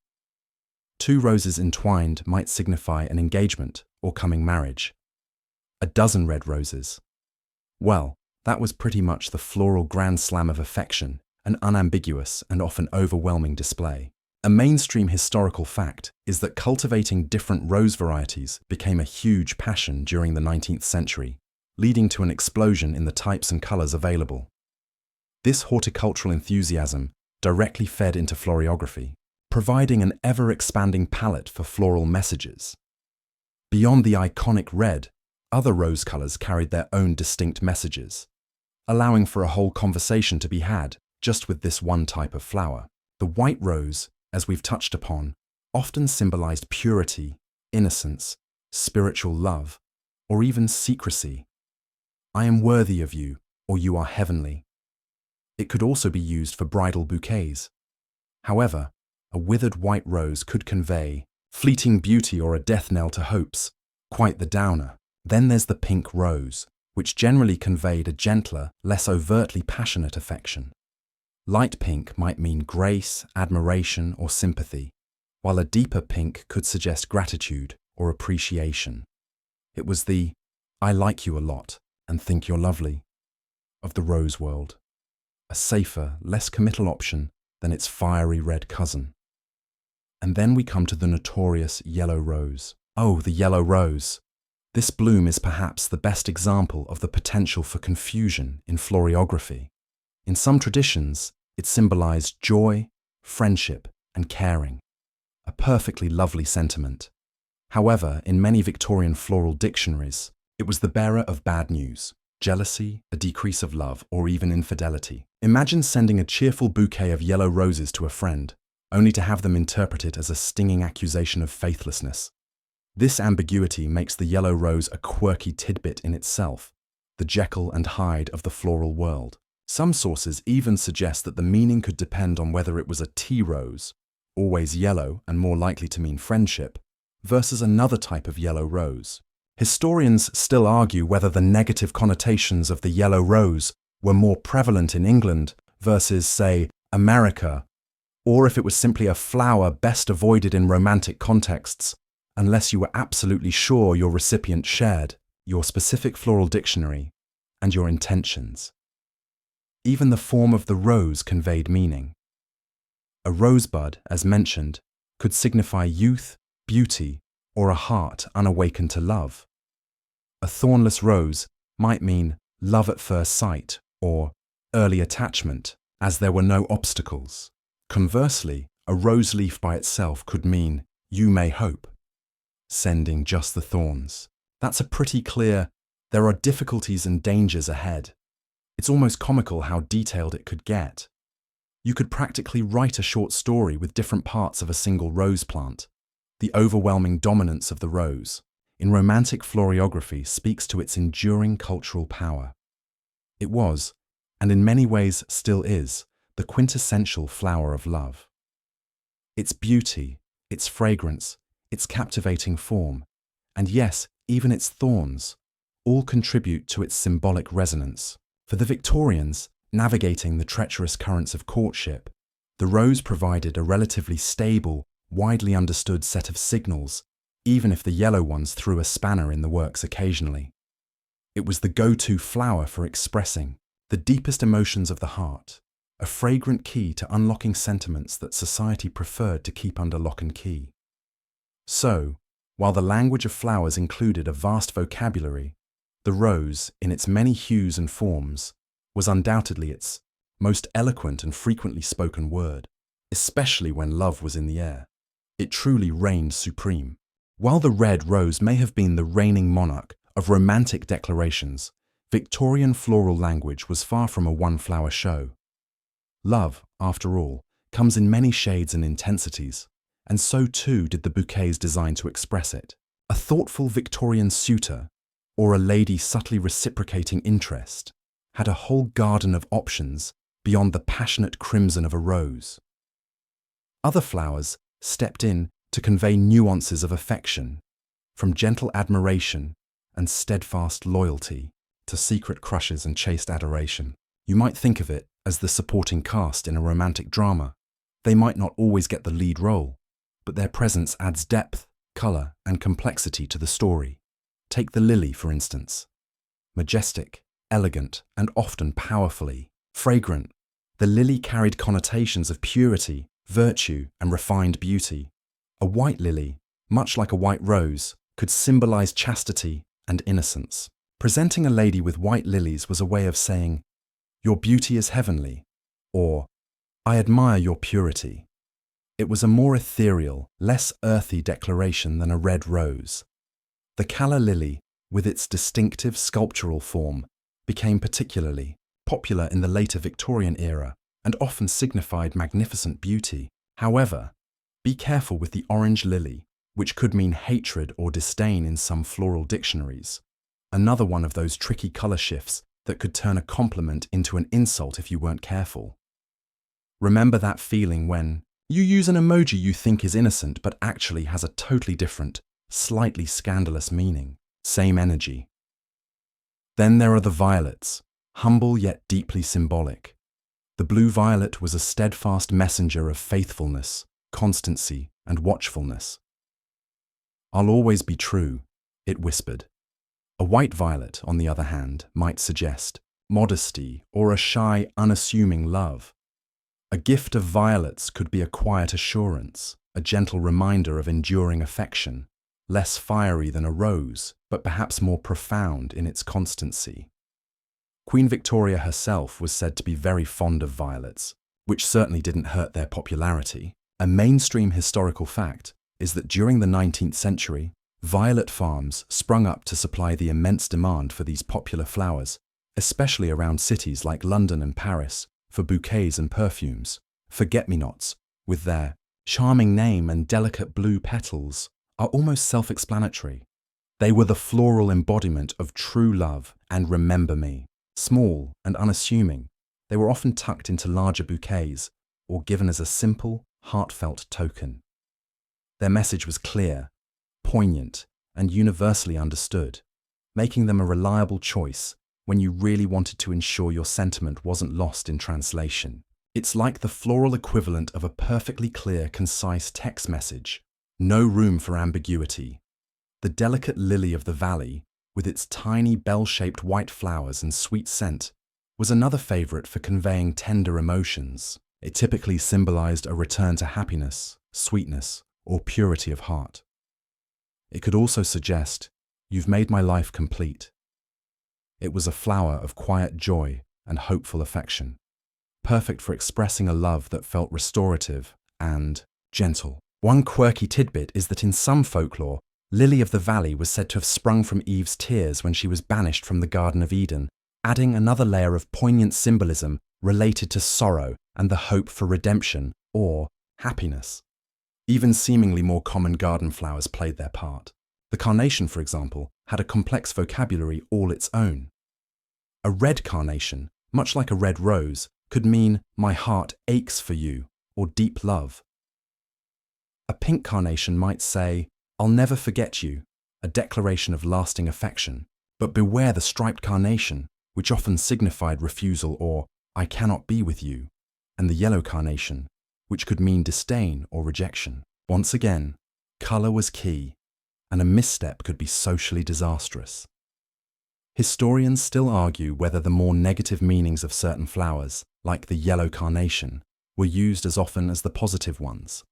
2 roses entwined might signify an engagement or coming marriage. A dozen red roses. Well, that was pretty much the floral grand slam of affection, an unambiguous and often overwhelming display. A mainstream historical fact is that cultivating different rose varieties became a huge passion during the 19th century, leading to an explosion in the types and colours available. This horticultural enthusiasm directly fed into Floriography, providing an ever-expanding palette for floral messages. Beyond the iconic red, other rose colours carried their own distinct messages, allowing for a whole conversation to be had just with this one type of flower. The white rose, as we've touched upon, often symbolized purity, innocence, spiritual love, or even secrecy. "I am worthy of you," or "you are heavenly." It could also be used for bridal bouquets. However, a withered white rose could convey fleeting beauty or a death knell to hopes, quite the downer. Then there's the pink rose, which generally conveyed a gentler, less overtly passionate affection. Light pink might mean grace, admiration, or sympathy, while a deeper pink could suggest gratitude or appreciation. It was the "I like you a lot and think you're lovely" of the rose world, a safer, less committal option than its fiery red cousin. And then we come to the notorious yellow rose. Oh, the yellow rose! This bloom is perhaps the best example of the potential for confusion in Floriography. In some traditions, it symbolized joy, friendship, and caring, a perfectly lovely sentiment. However, in many Victorian floral dictionaries, it was the bearer of bad news. jealousy, a decrease of love, or even infidelity. Imagine sending a cheerful bouquet of yellow roses to a friend, only to have them interpret it as a stinging accusation of faithlessness. This ambiguity makes the yellow rose a quirky tidbit in itself, the Jekyll and Hyde of the floral world. Some sources even suggest that the meaning could depend on whether it was a tea rose, always yellow and more likely to mean friendship, versus another type of yellow rose. Historians still argue whether the negative connotations of the yellow rose were more prevalent in England versus, say, America, or if it was simply a flower best avoided in romantic contexts, unless you were absolutely sure your recipient shared your specific floral dictionary and your intentions. Even the form of the rose conveyed meaning. A rosebud, as mentioned, could signify youth, beauty, or a heart unawakened to love. A thornless rose might mean love at first sight or early attachment, as there were no obstacles. Conversely, a rose leaf by itself could mean you may hope, sending just the thorns. That's a pretty clear, there are difficulties and dangers ahead. It's almost comical how detailed it could get. You could practically write a short story with different parts of a single rose plant. The overwhelming dominance of the rose in romantic floriography speaks to its enduring cultural power. It was, and in many ways still is, the quintessential flower of love. Its beauty, its fragrance, its captivating form, and yes, even its thorns, all contribute to its symbolic resonance. For the Victorians, navigating the treacherous currents of courtship, the rose provided a relatively stable, widely understood set of signals, even if the yellow ones threw a spanner in the works occasionally. It was the go-to flower for expressing the deepest emotions of the heart, a fragrant key to unlocking sentiments that society preferred to keep under lock and key. So, while the language of flowers included a vast vocabulary, the rose, in its many hues and forms, was undoubtedly its most eloquent and frequently spoken word, especially when love was in the air. It truly reigned supreme. While the red rose may have been the reigning monarch of romantic declarations, Victorian floral language was far from a one-flower show. Love, after all, comes in many shades and intensities, and so too did the bouquets designed to express it. A thoughtful Victorian suitor, or a lady subtly reciprocating interest, had a whole garden of options beyond the passionate crimson of a rose. Other flowers stepped in to convey nuances of affection, from gentle admiration and steadfast loyalty to secret crushes and chaste adoration. You might think of it as the supporting cast in a romantic drama. They might not always get the lead role, but their presence adds depth, colour, and complexity to the story. Take the lily, for instance. Majestic, elegant, and often powerfully fragrant, the lily carried connotations of purity, virtue, and refined beauty. A white lily, much like a white rose, could symbolize chastity and innocence. Presenting a lady with white lilies was a way of saying, "Your beauty is heavenly," or "I admire your purity." It was a more ethereal, less earthy declaration than a red rose. The calla lily, with its distinctive sculptural form, became particularly popular in the later Victorian era and often signified magnificent beauty. However, be careful with the orange lily, which could mean hatred or disdain in some floral dictionaries. Another one of those tricky colour shifts that could turn a compliment into an insult if you weren't careful. Remember that feeling when you use an emoji you think is innocent but actually has a totally different, slightly scandalous meaning. Same energy. Then there are the violets, humble yet deeply symbolic. The blue violet was a steadfast messenger of faithfulness, constancy, and watchfulness. "I'll always be true," it whispered. A white violet, on the other hand, might suggest modesty or a shy, unassuming love. A gift of violets could be a quiet assurance, a gentle reminder of enduring affection, less fiery than a rose, but perhaps more profound in its constancy. Queen Victoria herself was said to be very fond of violets, which certainly didn't hurt their popularity. A mainstream historical fact is that during the 19th century, violet farms sprung up to supply the immense demand for these popular flowers especially around cities like London and Paris, for bouquets and perfumes. Forget-me-nots, with their charming name and delicate blue petals, are almost self-explanatory. They were the floral embodiment of true love and remember me. Small and unassuming, they were often tucked into larger bouquets or given as a simple, heartfelt token. Their message was clear, poignant, and universally understood, making them a reliable choice when you really wanted to ensure your sentiment wasn't lost in translation. It's like the floral equivalent of a perfectly clear, concise text message. No room for ambiguity. The delicate lily of the valley, with its tiny bell-shaped white flowers and sweet scent, was another favorite for conveying tender emotions. It typically symbolized a return to happiness, sweetness, or purity of heart. It could also suggest, "You've made my life complete." It was a flower of quiet joy and hopeful affection, perfect for expressing a love that felt restorative and gentle. One quirky tidbit is that in some folklore, Lily of the Valley was said to have sprung from Eve's tears when she was banished from the Garden of Eden, adding another layer of poignant symbolism related to sorrow and the hope for redemption or happiness. Even seemingly more common garden flowers played their part. The carnation, for example, had a complex vocabulary all its own. A red carnation, much like a red rose, could mean "my heart aches for you" or deep love. A pink carnation might say, "I'll never forget you," a declaration of lasting affection. But beware the striped carnation, which often signified refusal or "I cannot be with you," and the yellow carnation, which could mean disdain or rejection. Once again, colour was key, and a misstep could be socially disastrous. Historians still argue whether the more negative meanings of certain flowers, like the yellow carnation, were used as often as the positive ones,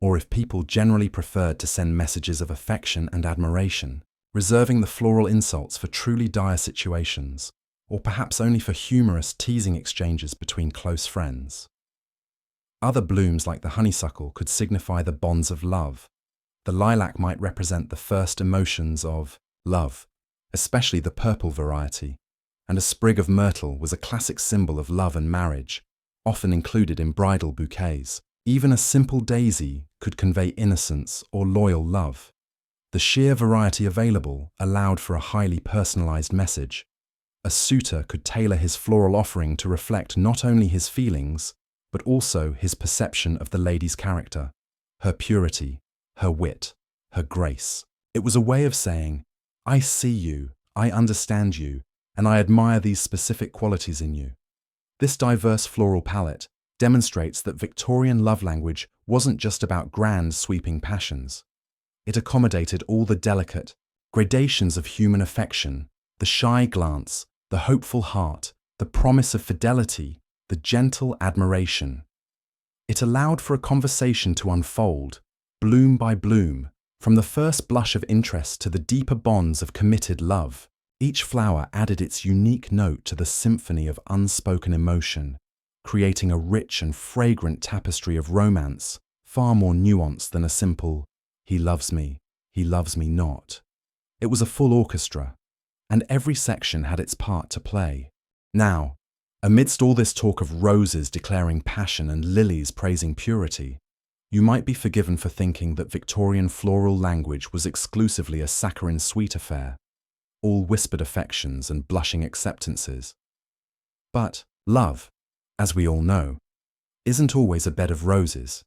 or if people generally preferred to send messages of affection and admiration, reserving the floral insults for truly dire situations, or perhaps only for humorous, teasing exchanges between close friends. Other blooms like the honeysuckle could signify the bonds of love. The lilac might represent the first emotions of love, especially the purple variety, and a sprig of myrtle was a classic symbol of love and marriage, often included in bridal bouquets. Even a simple daisy could convey innocence or loyal love. The sheer variety available allowed for a highly personalized message. A suitor could tailor his floral offering to reflect not only his feelings, but also his perception of the lady's character, her purity, her wit, her grace. It was a way of saying, "I see you, I understand you, and I admire these specific qualities in you." This diverse floral palette demonstrates that Victorian love language wasn't just about grand, sweeping passions. It accommodated all the delicate gradations of human affection, the shy glance, the hopeful heart, the promise of fidelity, the gentle admiration. It allowed for a conversation to unfold, bloom by bloom, from the first blush of interest to the deeper bonds of committed love. Each flower added its unique note to the symphony of unspoken emotion, creating a rich and fragrant tapestry of romance, far more nuanced than a simple, he loves me not. It was a full orchestra, and every section had its part to play. Now, amidst all this talk of roses declaring passion and lilies praising purity, you might be forgiven for thinking that Victorian floral language was exclusively a saccharine sweet affair, all whispered affections and blushing acceptances. But love, as we all know, isn't always a bed of roses.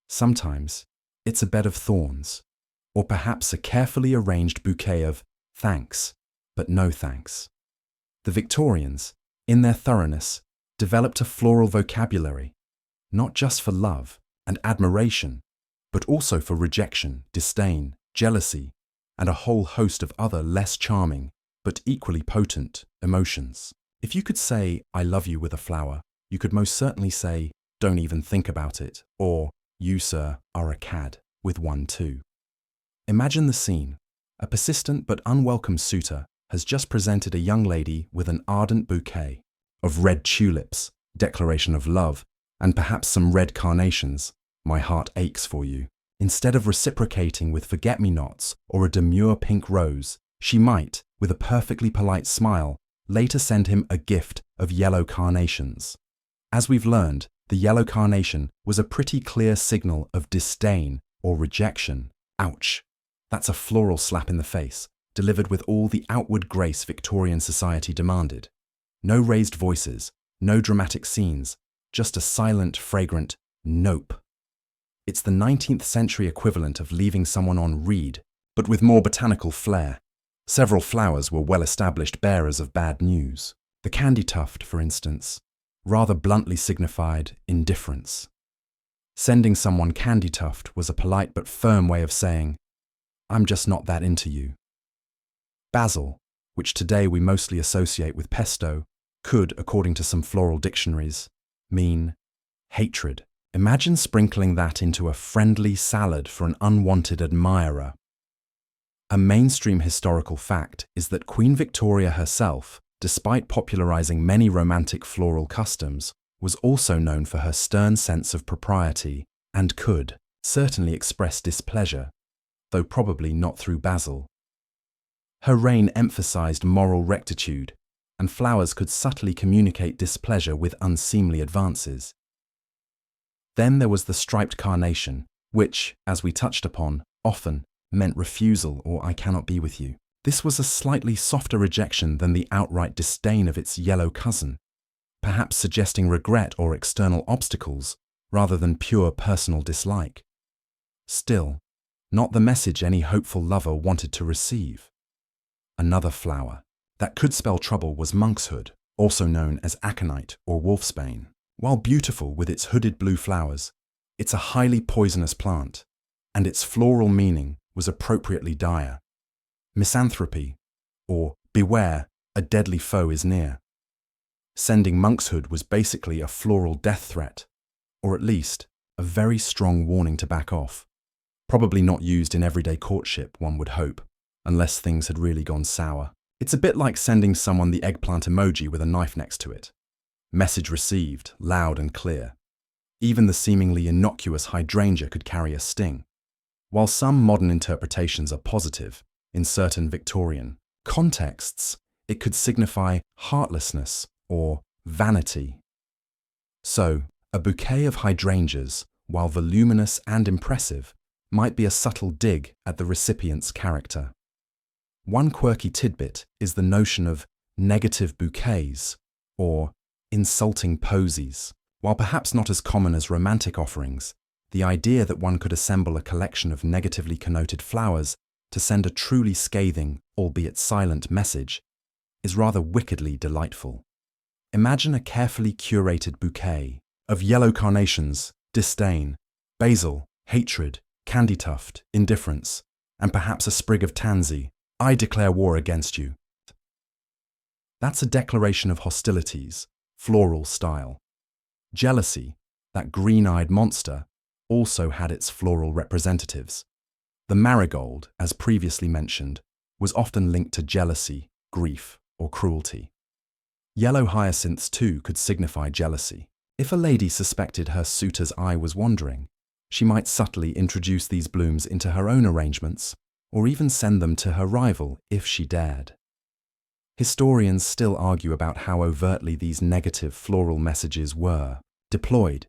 Sometimes it's a bed of thorns, or perhaps a carefully arranged bouquet of thanks, but no thanks. The Victorians, in their thoroughness, developed a floral vocabulary, not just for love and admiration, but also for rejection, disdain, jealousy, and a whole host of other less charming, but equally potent emotions. If you could say, "I love you" with a flower, you could most certainly say, "Don't even think about it," or "You, sir, are a cad," with one too. Imagine the scene. A persistent but unwelcome suitor has just presented a young lady with an ardent bouquet of red tulips, declaration of love, and perhaps some red carnations, "My heart aches for you." Instead of reciprocating with forget-me-nots or a demure pink rose, she might, with a perfectly polite smile, later send him a gift of yellow carnations. As we've learned, the yellow carnation was a pretty clear signal of disdain or rejection. Ouch! That's a floral slap in the face, delivered with all the outward grace Victorian society demanded. No raised voices, no dramatic scenes, just a silent, fragrant nope. It's the 19th century equivalent of leaving someone on read, but with more botanical flair. Several flowers were well-established bearers of bad news. The candy tuft, for instance, rather bluntly signified indifference. Sending someone candy tuft was a polite but firm way of saying, "I'm just not that into you." Basil, which today we mostly associate with pesto, could, according to some floral dictionaries, mean hatred. Imagine sprinkling that into a friendly salad for an unwanted admirer. A mainstream historical fact is that Queen Victoria herself, despite popularizing many romantic floral customs, was also known for her stern sense of propriety and could certainly express displeasure, though probably not through basil. Her reign emphasized moral rectitude, and flowers could subtly communicate displeasure with unseemly advances. Then there was the striped carnation, which, as we touched upon, often meant refusal or "I cannot be with you." This was a slightly softer rejection than the outright disdain of its yellow cousin, perhaps suggesting regret or external obstacles rather than pure personal dislike. Still, not the message any hopeful lover wanted to receive. Another flower that could spell trouble was monkshood, also known as aconite or wolfsbane. While beautiful with its hooded blue flowers, it's a highly poisonous plant, and its floral meaning was appropriately dire. Misanthropy, or beware, a deadly foe is near. Sending monkshood was basically a floral death threat, or at least a very strong warning to back off. Probably not used in everyday courtship, one would hope, unless things had really gone sour. It's a bit like sending someone the eggplant emoji with a knife next to it. Message received, loud and clear. Even the seemingly innocuous hydrangea could carry a sting. While some modern interpretations are positive, in certain Victorian contexts, it could signify heartlessness or vanity. So, a bouquet of hydrangeas, while voluminous and impressive, might be a subtle dig at the recipient's character. One quirky tidbit is the notion of negative bouquets, or insulting posies. While perhaps not as common as romantic offerings, the idea that one could assemble a collection of negatively connoted flowers to send a truly scathing, albeit silent, message is rather wickedly delightful. Imagine a carefully curated bouquet of yellow carnations, disdain, basil, hatred, candy tuft, indifference, and perhaps a sprig of tansy. "I declare war against you." That's a declaration of hostilities, floral style. Jealousy, that green-eyed monster, also had its floral representatives. The marigold, as previously mentioned, was often linked to jealousy, grief, or cruelty. Yellow hyacinths too could signify jealousy. If a lady suspected her suitor's eye was wandering, she might subtly introduce these blooms into her own arrangements, or even send them to her rival if she dared. Historians still argue about how overtly these negative floral messages were deployed.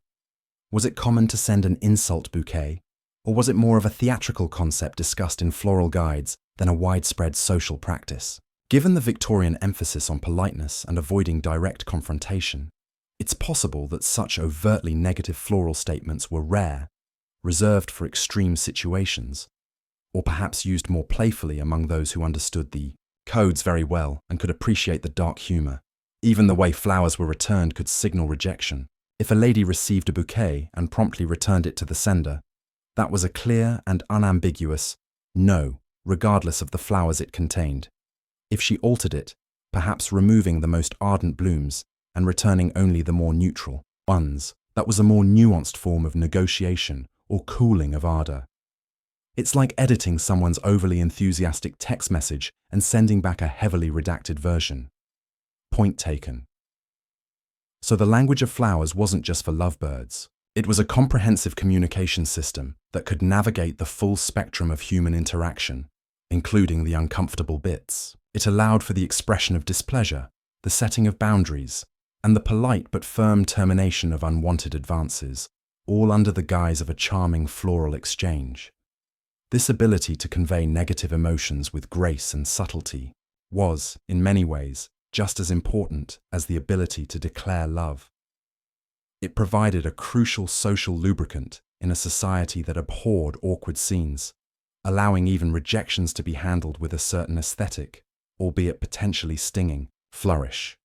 Was it common to send an insult bouquet, or was it more of a theatrical concept discussed in floral guides than a widespread social practice? Given the Victorian emphasis on politeness and avoiding direct confrontation, it's possible that such overtly negative floral statements were rare, reserved for extreme situations, or perhaps used more playfully among those who understood the codes very well and could appreciate the dark humour. Even the way flowers were returned could signal rejection. If a lady received a bouquet and promptly returned it to the sender, that was a clear and unambiguous no, regardless of the flowers it contained. If she altered it, perhaps removing the most ardent blooms and returning only the more neutral ones, that was a more nuanced form of negotiation or cooling of ardour. It's like editing someone's overly enthusiastic text message and sending back a heavily redacted version. Point taken. So the language of flowers wasn't just for lovebirds. It was a comprehensive communication system that could navigate the full spectrum of human interaction, including the uncomfortable bits. It allowed for the expression of displeasure, the setting of boundaries, and the polite but firm termination of unwanted advances, all under the guise of a charming floral exchange. This ability to convey negative emotions with grace and subtlety was, in many ways, just as important as the ability to declare love. It provided a crucial social lubricant in a society that abhorred awkward scenes, allowing even rejections to be handled with a certain aesthetic, albeit potentially stinging, flourish.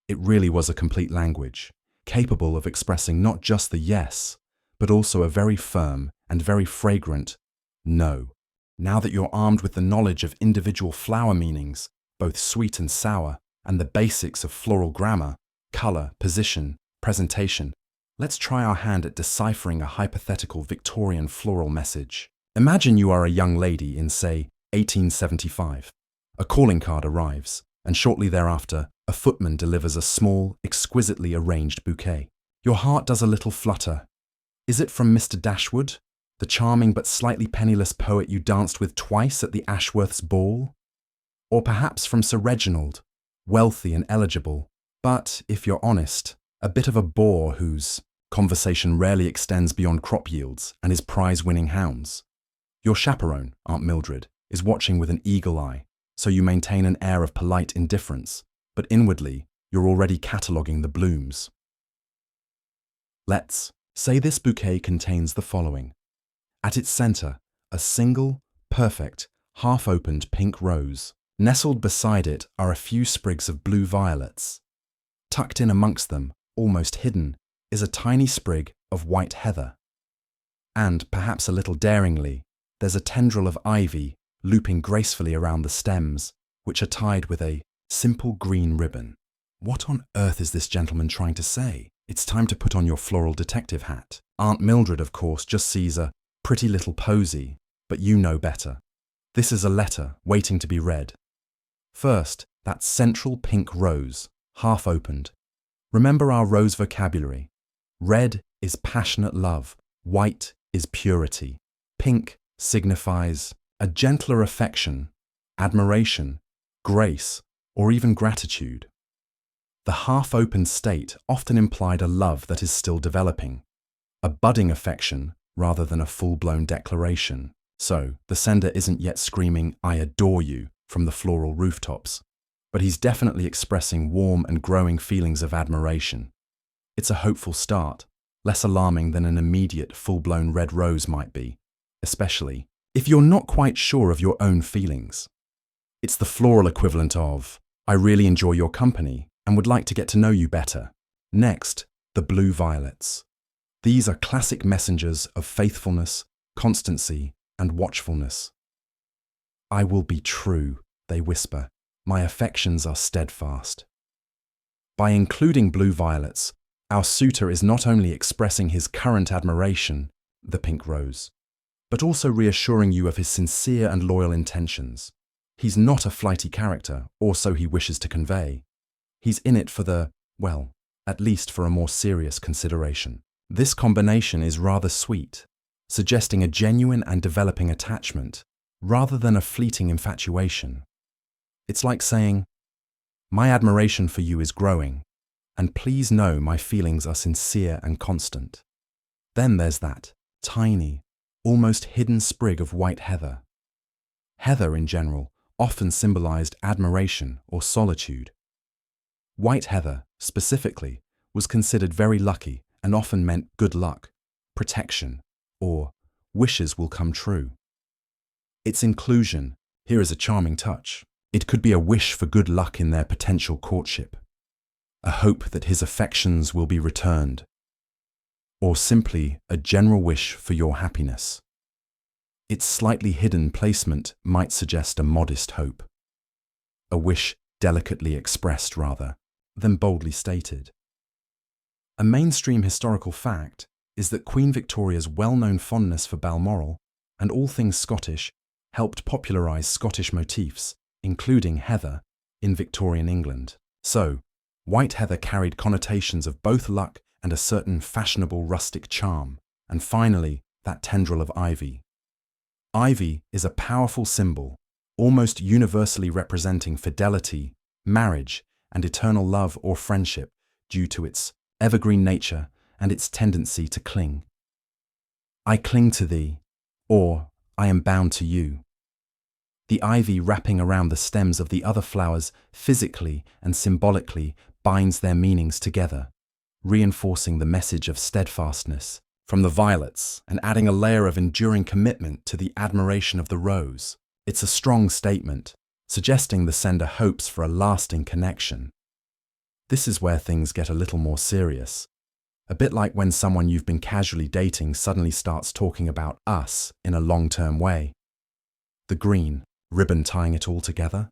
It really was a complete language, capable of expressing not just the yes, but also a very firm and very fragrant no. Now that you're armed with the knowledge of individual flower meanings, both sweet and sour, and the basics of floral grammar, color, position, presentation, let's try our hand at deciphering a hypothetical Victorian floral message. Imagine you are a young lady in, say, 1875. A calling card arrives, and shortly thereafter, a footman delivers a small, exquisitely arranged bouquet. Your heart does a little flutter. Is it from Mr. Dashwood, the charming but slightly penniless poet you danced with twice at the Ashworth's ball? Or perhaps from Sir Reginald, wealthy and eligible, but, if you're honest, a bit of a bore whose conversation rarely extends beyond crop yields and his prize-winning hounds? Your chaperone, Aunt Mildred, is watching with an eagle eye, so you maintain an air of polite indifference, but inwardly, you're already cataloguing the blooms. Let's say this bouquet contains the following. At its center, a single, perfect, half-opened pink rose. Nestled beside it are a few sprigs of blue violets. Tucked in amongst them, almost hidden, is a tiny sprig of white heather. And, perhaps a little daringly, there's a tendril of ivy looping gracefully around the stems, which are tied with a simple green ribbon. What on earth is this gentleman trying to say? It's time to put on your floral detective hat. Aunt Mildred, of course, just sees a pretty little posy, but you know better. This is a letter waiting to be read. First, that central pink rose, half opened. Remember our rose vocabulary. Red is passionate love, white is purity. Pink signifies a gentler affection, admiration, grace, or even gratitude. The half-opened state often implied a love that is still developing, a budding affection rather than a full-blown declaration. So, the sender isn't yet screaming, "I adore you," from the floral rooftops, but he's definitely expressing warm and growing feelings of admiration. It's a hopeful start, less alarming than an immediate full-blown red rose might be, especially if you're not quite sure of your own feelings. It's the floral equivalent of, "I really enjoy your company and would like to get to know you better." Next, the blue violets. These are classic messengers of faithfulness, constancy, and watchfulness. "I will be true," they whisper. "My affections are steadfast." By including blue violets, our suitor is not only expressing his current admiration, the pink rose, but also reassuring you of his sincere and loyal intentions. He's not a flighty character, or so he wishes to convey. He's in it for the, well, at least for a more serious consideration. This combination is rather sweet, suggesting a genuine and developing attachment, rather than a fleeting infatuation. It's like saying, "My admiration for you is growing, and please know my feelings are sincere and constant." Then there's that tiny, almost hidden sprig of white heather. Heather, in general, often symbolized admiration or solitude. White heather, specifically, was considered very lucky and often meant good luck, protection, or wishes will come true. Its inclusion, here is a charming touch. It could be a wish for good luck in their potential courtship, a hope that his affections will be returned, or simply a general wish for your happiness. Its slightly hidden placement might suggest a modest hope, a wish delicately expressed rather than boldly stated. A mainstream historical fact is that Queen Victoria's well-known fondness for Balmoral and all things Scottish helped popularise Scottish motifs, including heather, in Victorian England. So, white heather carried connotations of both luck and a certain fashionable rustic charm, and finally, that tendril of ivy. Ivy is a powerful symbol, almost universally representing fidelity, marriage, and eternal love or friendship due to its evergreen nature and its tendency to cling. I cling to thee, or I am bound to you. The ivy wrapping around the stems of the other flowers physically and symbolically binds their meanings together, reinforcing the message of steadfastness from the violets and adding a layer of enduring commitment to the admiration of the rose. It's a strong statement, suggesting the sender hopes for a lasting connection. This is where things get a little more serious. A bit like when someone you've been casually dating suddenly starts talking about us in a long-term way. The green ribbon tying it all together.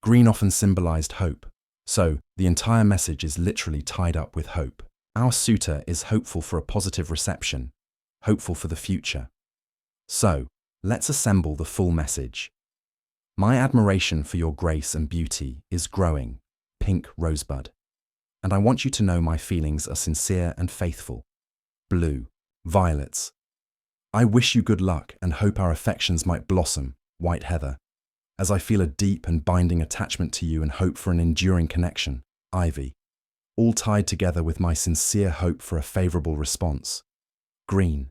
Green often symbolized hope, so the entire message is literally tied up with hope. Our suitor is hopeful for a positive reception, hopeful for the future. So, let's assemble the full message. My admiration for your grace and beauty is growing, pink rosebud. And I want you to know my feelings are sincere and faithful. Blue, violets. I wish you good luck and hope our affections might blossom, white heather. As I feel a deep and binding attachment to you and hope for an enduring connection, ivy. All tied together with my sincere hope for a favorable response. Green,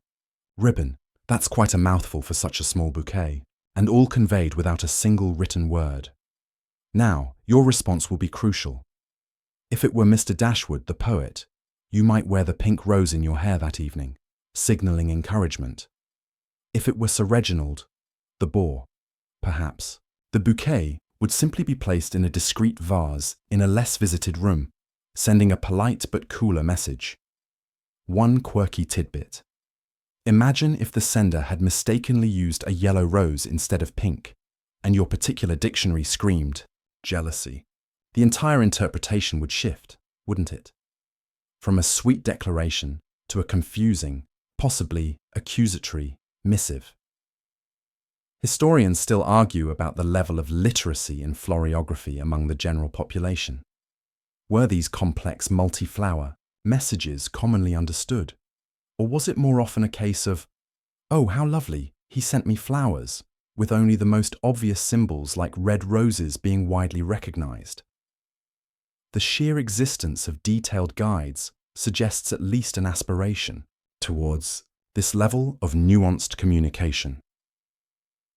ribbon. That's quite a mouthful for such a small bouquet, and all conveyed without a single written word. Now, your response will be crucial. If it were Mr. Dashwood, the poet, you might wear the pink rose in your hair that evening, signalling encouragement. If it were Sir Reginald, the boar, perhaps, the bouquet would simply be placed in a discreet vase in a less visited room, sending a polite but cooler message. One quirky tidbit. Imagine if the sender had mistakenly used a yellow rose instead of pink, and your particular dictionary screamed, jealousy. The entire interpretation would shift, wouldn't it? From a sweet declaration to a confusing, possibly accusatory, missive. Historians still argue about the level of literacy in floriography among the general population. Were these complex multi-flower messages commonly understood? Or was it more often a case of, oh, how lovely, he sent me flowers, with only the most obvious symbols like red roses being widely recognized? The sheer existence of detailed guides suggests at least an aspiration towards this level of nuanced communication.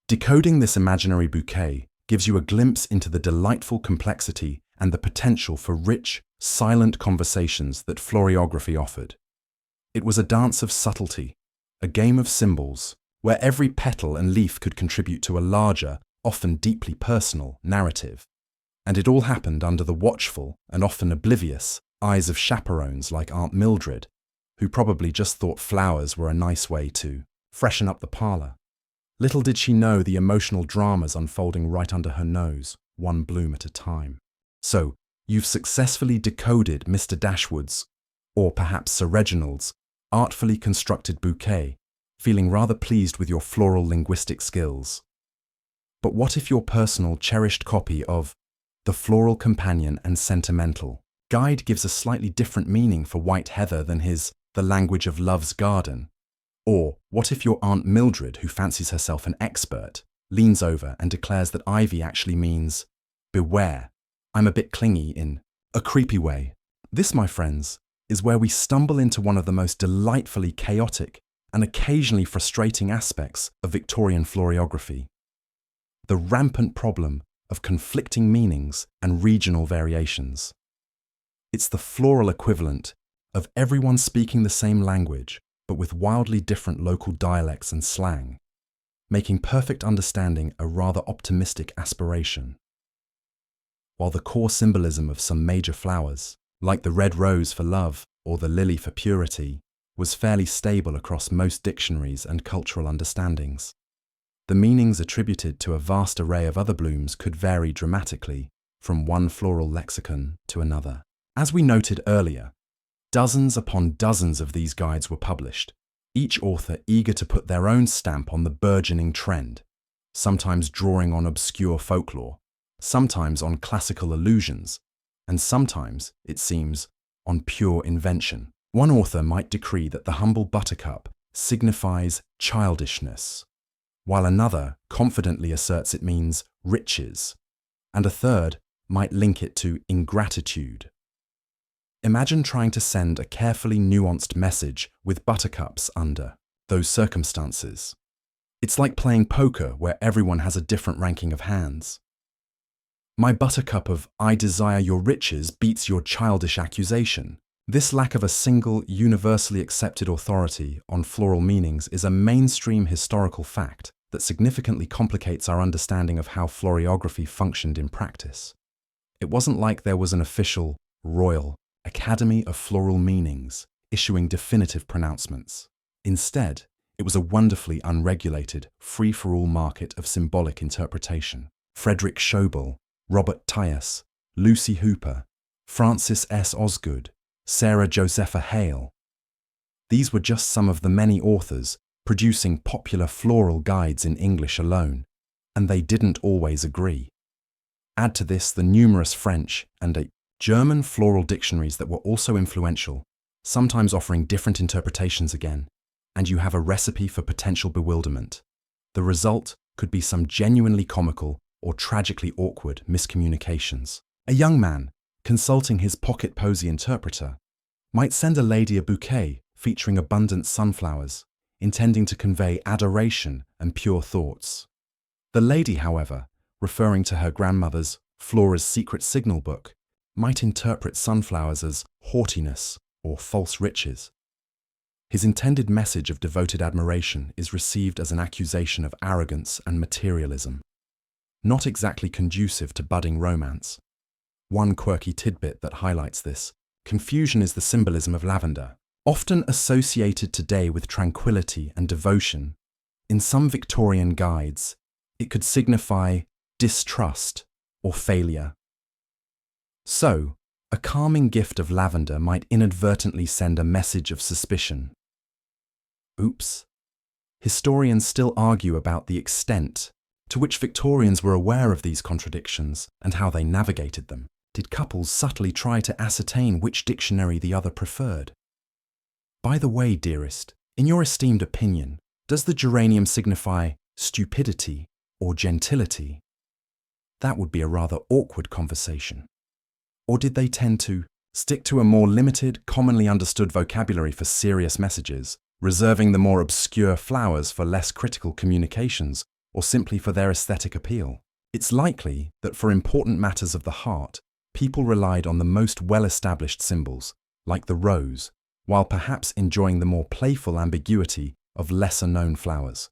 Decoding this imaginary bouquet gives you a glimpse into the delightful complexity and the potential for rich, silent conversations that floriography offered. It was a dance of subtlety, a game of symbols, where every petal and leaf could contribute to a larger, often deeply personal, narrative. And it all happened under the watchful and often oblivious eyes of chaperones like Aunt Mildred, who probably just thought flowers were a nice way to freshen up the parlour. Little did she know the emotional dramas unfolding right under her nose, one bloom at a time. So, you've successfully decoded Mr. Dashwood's, or perhaps Sir Reginald's, artfully constructed bouquet, feeling rather pleased with your floral linguistic skills. But what if your personal, cherished copy of The Floral Companion and Sentimental Guide gives a slightly different meaning for white heather than his The Language of Love's Garden? Or what if your Aunt Mildred, who fancies herself an expert, leans over and declares that ivy actually means, beware, I'm a bit clingy in a creepy way? This, my friends, is where we stumble into one of the most delightfully chaotic and occasionally frustrating aspects of Victorian floriography. The rampant problem of conflicting meanings and regional variations. It's the floral equivalent of everyone speaking the same language, but with wildly different local dialects and slang, making perfect understanding a rather optimistic aspiration. While the core symbolism of some major flowers, like the red rose for love or the lily for purity, was fairly stable across most dictionaries and cultural understandings, the meanings attributed to a vast array of other blooms could vary dramatically from one floral lexicon to another. As we noted earlier, dozens upon dozens of these guides were published, each author eager to put their own stamp on the burgeoning trend, sometimes drawing on obscure folklore, sometimes on classical allusions, and sometimes, it seems, on pure invention. One author might decree that the humble buttercup signifies childishness, while another confidently asserts it means riches, and a third might link it to ingratitude. Imagine trying to send a carefully nuanced message with buttercups under those circumstances. It's like playing poker where everyone has a different ranking of hands. My buttercup of "I desire your riches" beats your childish accusation. This lack of a single, universally accepted authority on floral meanings is a mainstream historical fact that significantly complicates our understanding of how floriography functioned in practice. It wasn't like there was an official, royal Academy of Floral Meanings issuing definitive pronouncements. Instead, it was a wonderfully unregulated, free-for-all market of symbolic interpretation. Frederick Schobel, Robert Tyas, Lucy Hooper, Frances S. Osgood, Sarah Josepha Hale. These were just some of the many authors producing popular floral guides in English alone, and they didn't always agree. Add to this the numerous French and German floral dictionaries that were also influential, sometimes offering different interpretations again, and you have a recipe for potential bewilderment. The result could be some genuinely comical or tragically awkward miscommunications. A young man, consulting his pocket posy interpreter, might send a lady a bouquet featuring abundant sunflowers, intending to convey adoration and pure thoughts. The lady, however, referring to her grandmother's Flora's Secret Signal book, might interpret sunflowers as haughtiness or false riches. His intended message of devoted admiration is received as an accusation of arrogance and materialism, not exactly conducive to budding romance. One quirky tidbit that highlights this: confusion is the symbolism of lavender, often associated today with tranquility and devotion. In some Victorian guides, it could signify distrust or failure. So, a calming gift of lavender might inadvertently send a message of suspicion. Oops. Historians still argue about the extent to which Victorians were aware of these contradictions and how they navigated them. Did couples subtly try to ascertain which dictionary the other preferred? By the way, dearest, in your esteemed opinion, does the geranium signify stupidity or gentility? That would be a rather awkward conversation. Or did they tend to stick to a more limited, commonly understood vocabulary for serious messages, reserving the more obscure flowers for less critical communications, or simply for their aesthetic appeal? It's likely that for important matters of the heart, people relied on the most well-established symbols, like the rose, while perhaps enjoying the more playful ambiguity of lesser-known flowers.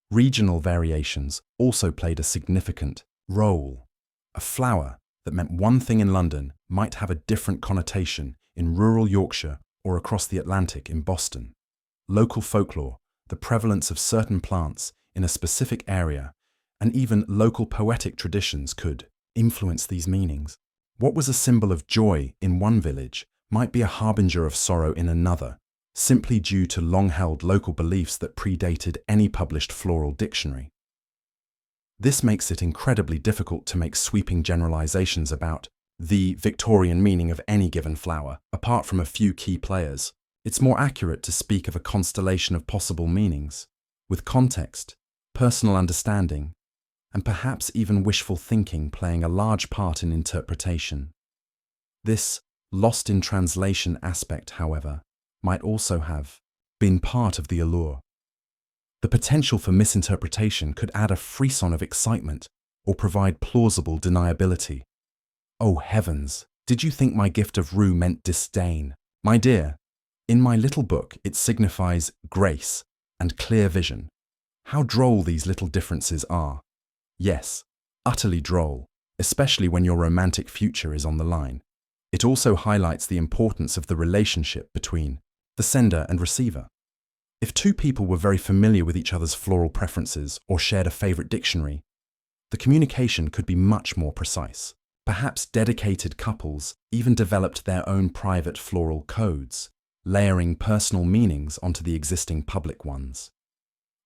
Regional variations also played a significant role. A flower that meant one thing in London might have a different connotation in rural Yorkshire or across the Atlantic in Boston. Local folklore, the prevalence of certain plants in a specific area, and even local poetic traditions could influence these meanings. What was a symbol of joy in one village might be a harbinger of sorrow in another, simply due to long-held local beliefs that predated any published floral dictionary. This makes it incredibly difficult to make sweeping generalizations about the Victorian meaning of any given flower, apart from a few key players. It's more accurate to speak of a constellation of possible meanings, with context, personal understanding, and perhaps even wishful thinking playing a large part in interpretation. This lost in translation aspect, however, might also have been part of the allure. The potential for misinterpretation could add a frisson of excitement or provide plausible deniability. Oh heavens, did you think my gift of rue meant disdain? My dear, in my little book it signifies grace and clear vision. How droll these little differences are. Yes, utterly droll, especially when your romantic future is on the line. It also highlights the importance of the relationship between the sender and receiver. If two people were very familiar with each other's floral preferences or shared a favorite dictionary, the communication could be much more precise. Perhaps dedicated couples even developed their own private floral codes, layering personal meanings onto the existing public ones.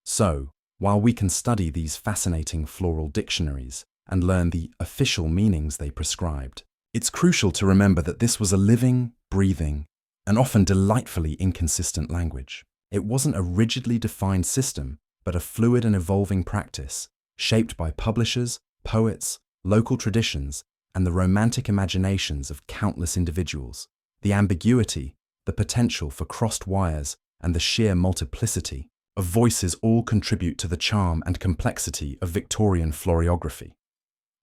So, while we can study these fascinating floral dictionaries and learn the official meanings they prescribed, it's crucial to remember that this was a living, breathing, and often delightfully inconsistent language. It wasn't a rigidly defined system, but a fluid and evolving practice, shaped by publishers, poets, local traditions, and the romantic imaginations of countless individuals. The ambiguity, the potential for crossed wires, and the sheer multiplicity of voices all contribute to the charm and complexity of Victorian floriography.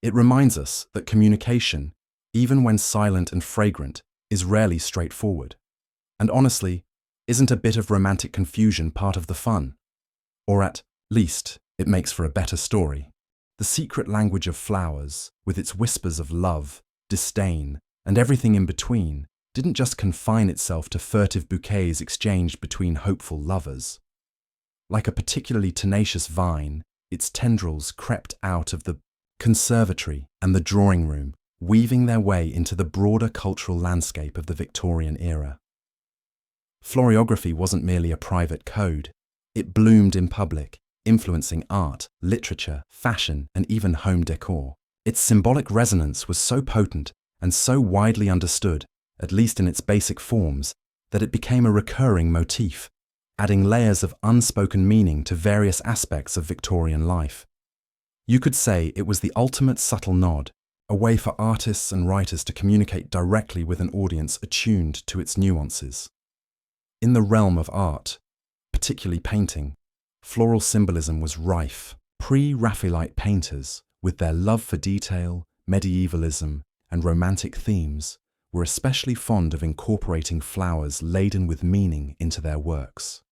It reminds us that communication, even when silent and fragrant, is rarely straightforward. And honestly, isn't a bit of romantic confusion part of the fun? Or at least, it makes for a better story. The secret language of flowers, with its whispers of love, disdain, and everything in between, didn't just confine itself to furtive bouquets exchanged between hopeful lovers. Like a particularly tenacious vine, its tendrils crept out of the conservatory and the drawing room, weaving their way into the broader cultural landscape of the Victorian era. Floriography wasn't merely a private code. It bloomed in public, influencing art, literature, fashion, and even home decor. Its symbolic resonance was so potent and so widely understood, at least in its basic forms, that it became a recurring motif, adding layers of unspoken meaning to various aspects of Victorian life. You could say it was the ultimate subtle nod, a way for artists and writers to communicate directly with an audience attuned to its nuances. In the realm of art, particularly painting, floral symbolism was rife. Pre-Raphaelite painters, with their love for detail, medievalism, and romantic themes, were especially fond of incorporating flowers laden with meaning into their works.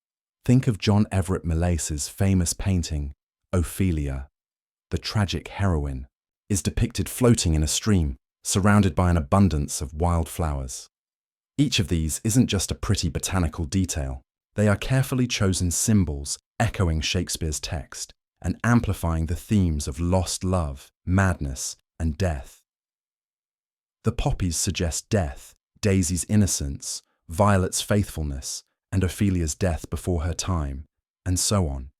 Think of John Everett Mallace's famous painting, Ophelia. The tragic heroine is depicted floating in a stream, surrounded by an abundance of wildflowers. Each of these isn't just a pretty botanical detail. They are carefully chosen symbols echoing Shakespeare's text and amplifying the themes of lost love, madness, and death. The poppies suggest death, Daisy's innocence, Violet's faithfulness, and Ophelia's death before her time, and so on.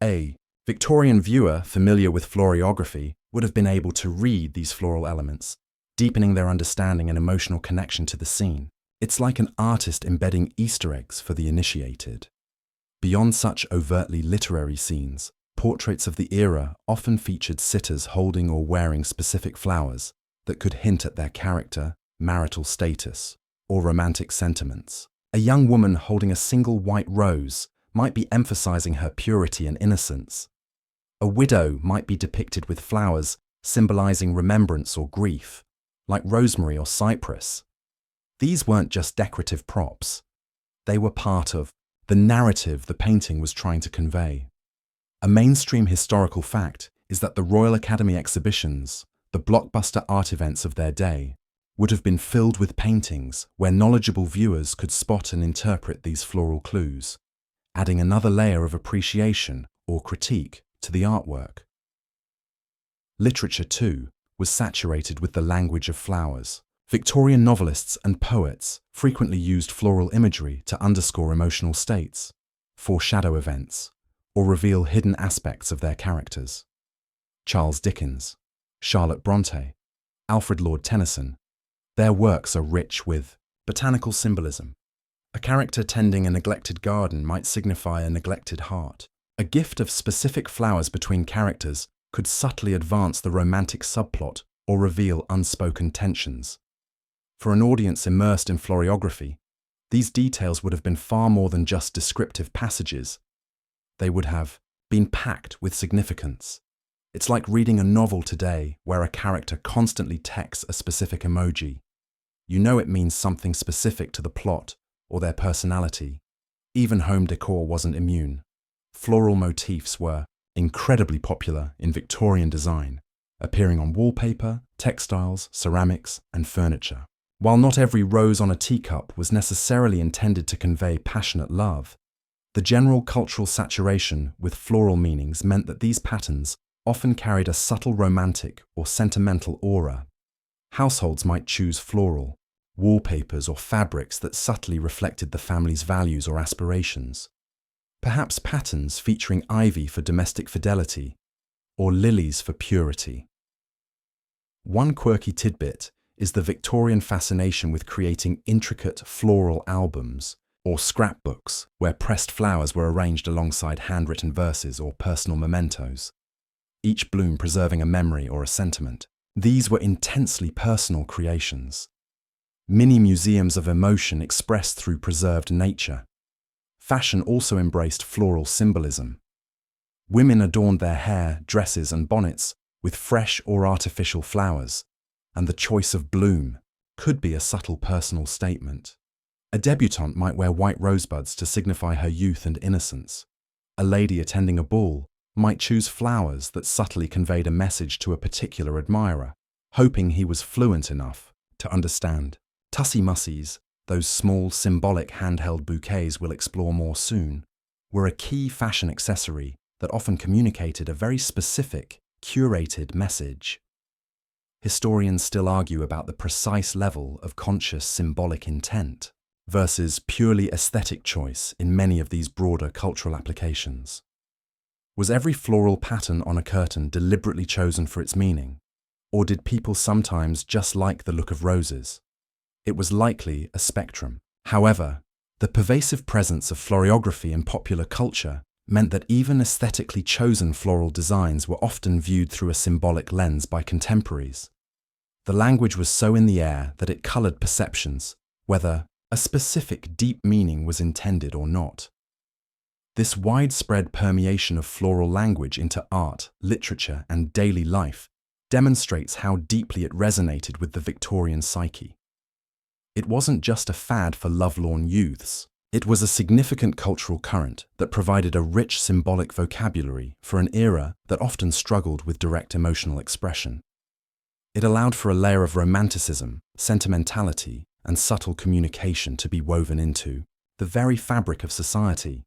A Victorian viewer familiar with floriography would have been able to read these floral elements, deepening their understanding and emotional connection to the scene. It's like an artist embedding Easter eggs for the initiated. Beyond such overtly literary scenes, portraits of the era often featured sitters holding or wearing specific flowers that could hint at their character, marital status, or romantic sentiments. A young woman holding a single white rose might be emphasizing her purity and innocence. A widow might be depicted with flowers symbolizing remembrance or grief, like rosemary or cypress. These weren't just decorative props. They were part of the narrative the painting was trying to convey. A mainstream historical fact is that the Royal Academy exhibitions, the blockbuster art events of their day, would have been filled with paintings where knowledgeable viewers could spot and interpret these floral clues, adding another layer of appreciation or critique to the artwork. Literature, too, was saturated with the language of flowers. Victorian novelists and poets frequently used floral imagery to underscore emotional states, foreshadow events, or reveal hidden aspects of their characters. Charles Dickens, Charlotte Bronte, Alfred Lord Tennyson, their works are rich with botanical symbolism. A character tending a neglected garden might signify a neglected heart. A gift of specific flowers between characters could subtly advance the romantic subplot or reveal unspoken tensions. For an audience immersed in floriography, these details would have been far more than just descriptive passages. They would have been packed with significance. It's like reading a novel today where a character constantly texts a specific emoji. You know it means something specific to the plot or their personality. Even home decor wasn't immune. Floral motifs were incredibly popular in Victorian design, appearing on wallpaper, textiles, ceramics, and furniture. While not every rose on a teacup was necessarily intended to convey passionate love, the general cultural saturation with floral meanings meant that these patterns often carried a subtle romantic or sentimental aura. Households might choose floral wallpapers or fabrics that subtly reflected the family's values or aspirations. Perhaps patterns featuring ivy for domestic fidelity or lilies for purity. One quirky tidbit is the Victorian fascination with creating intricate floral albums or scrapbooks where pressed flowers were arranged alongside handwritten verses or personal mementos, each bloom preserving a memory or a sentiment. These were intensely personal creations, mini museums of emotion expressed through preserved nature. Fashion also embraced floral symbolism. Women adorned their hair, dresses, and bonnets with fresh or artificial flowers, and the choice of bloom could be a subtle personal statement. A debutante might wear white rosebuds to signify her youth and innocence. A lady attending a ball might choose flowers that subtly conveyed a message to a particular admirer, hoping he was fluent enough to understand. Tussie-mussies, those small symbolic handheld bouquets we'll explore more soon, were a key fashion accessory that often communicated a very specific, curated message. Historians still argue about the precise level of conscious symbolic intent versus purely aesthetic choice in many of these broader cultural applications. Was every floral pattern on a curtain deliberately chosen for its meaning, or did people sometimes just like the look of roses? It was likely a spectrum. However, the pervasive presence of floriography in popular culture meant that even aesthetically chosen floral designs were often viewed through a symbolic lens by contemporaries. The language was so in the air that it colored perceptions, whether a specific deep meaning was intended or not. This widespread permeation of floral language into art, literature, and daily life demonstrates how deeply it resonated with the Victorian psyche. It wasn't just a fad for lovelorn youths. It was a significant cultural current that provided a rich symbolic vocabulary for an era that often struggled with direct emotional expression. It allowed for a layer of romanticism, sentimentality, and subtle communication to be woven into the very fabric of society.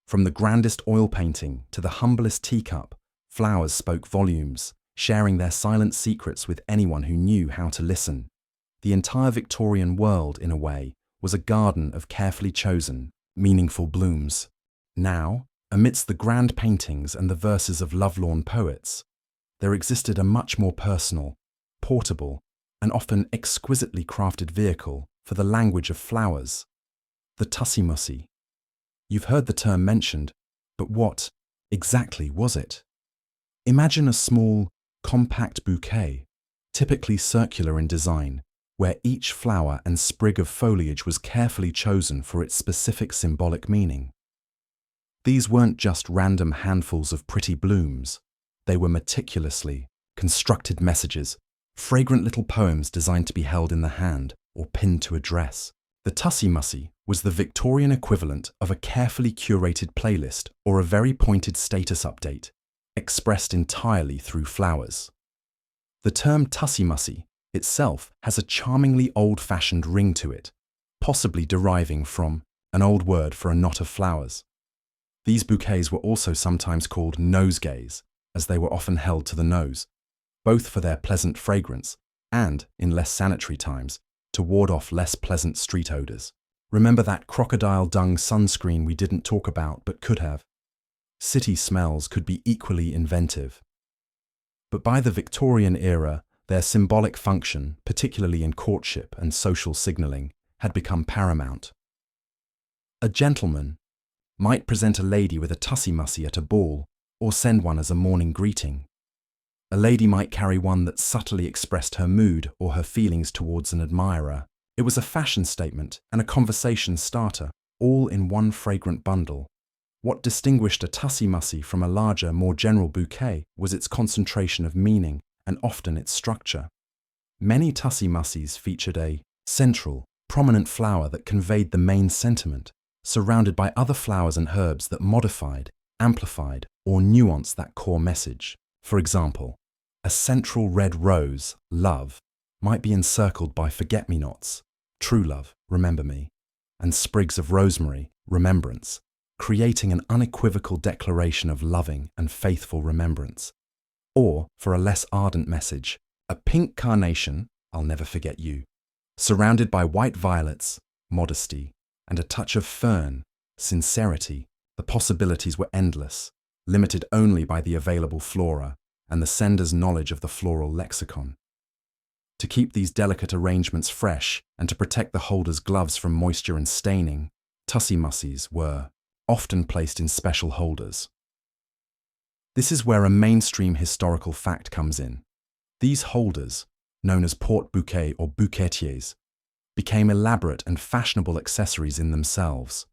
From the grandest oil painting to the humblest teacup, flowers spoke volumes, sharing their silent secrets with anyone who knew how to listen. The entire Victorian world, in a way, was a garden of carefully chosen, meaningful blooms. Now, amidst the grand paintings and the verses of lovelorn poets, there existed a much more personal, portable, and often exquisitely crafted vehicle for the language of flowers, the tussie-mussie. You've heard the term mentioned, but what exactly was it? Imagine a small, compact bouquet, typically circular in design, where each flower and sprig of foliage was carefully chosen for its specific symbolic meaning. These weren't just random handfuls of pretty blooms. They were meticulously constructed messages, fragrant little poems designed to be held in the hand or pinned to a dress. The tussie-mussie was the Victorian equivalent of a carefully curated playlist or a very pointed status update, expressed entirely through flowers. The term tussie-mussie itself has a charmingly old-fashioned ring to it, possibly deriving from an old word for a knot of flowers. These bouquets were also sometimes called nosegays, as they were often held to the nose, both for their pleasant fragrance and, in less sanitary times, to ward off less pleasant street odors. Remember that crocodile dung sunscreen we didn't talk about but could have? City smells could be equally inventive. But by the Victorian era, their symbolic function, particularly in courtship and social signaling, had become paramount. A gentleman might present a lady with a tussie-mussie at a ball or send one as a morning greeting. A lady might carry one that subtly expressed her mood or her feelings towards an admirer. It was a fashion statement and a conversation starter, all in one fragrant bundle. What distinguished a tussie-mussie from a larger, more general bouquet was its concentration of meaning and often its structure. Many tussie-mussies featured a central, prominent flower that conveyed the main sentiment, surrounded by other flowers and herbs that modified, amplified, or nuanced that core message. For example, a central red rose, love, might be encircled by forget-me-nots, true love, remember me, and sprigs of rosemary, remembrance, creating an unequivocal declaration of loving and faithful remembrance. Or, for a less ardent message, a pink carnation, I'll never forget you, surrounded by white violets, modesty, and a touch of fern, sincerity. The possibilities were endless, limited only by the available flora and the sender's knowledge of the floral lexicon. To keep these delicate arrangements fresh and to protect the holder's gloves from moisture and staining, tussie-mussies were often placed in special holders. This is where a mainstream historical fact comes in. These holders, known as porte-bouquet or bouquetiers, became elaborate and fashionable accessories in themselves.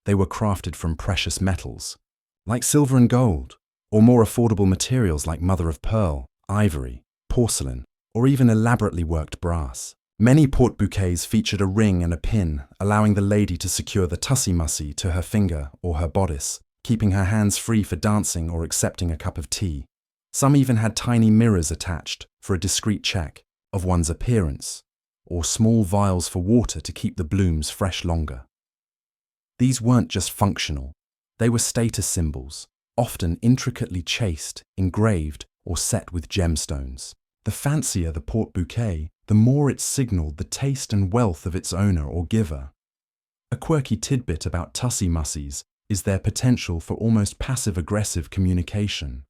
They were crafted from precious metals, like silver and gold, or more affordable materials like mother of pearl, ivory, porcelain, or even elaborately worked brass. Many porte-bouquets featured a ring and a pin, allowing the lady to secure the tussie-mussy to her finger or her bodice, keeping her hands free for dancing or accepting a cup of tea. Some even had tiny mirrors attached for a discreet check of one's appearance, or small vials for water to keep the blooms fresh longer. These weren't just functional, they were status symbols, often intricately chased, engraved, or set with gemstones. The fancier the porte-bouquet, the more it signaled the taste and wealth of its owner or giver. A quirky tidbit about tussie-mussies is their potential for almost passive-aggressive communication.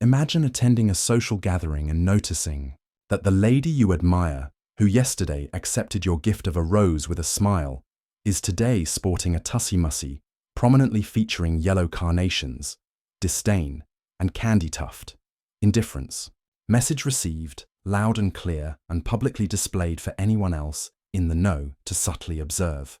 Imagine attending a social gathering and noticing that the lady you admire, who yesterday accepted your gift of a rose with a smile, is today sporting a tussie-mussy prominently featuring yellow carnations, disdain, and candy tuft. Indifference. Message received, loud and clear, and publicly displayed for anyone else in the know to subtly observe.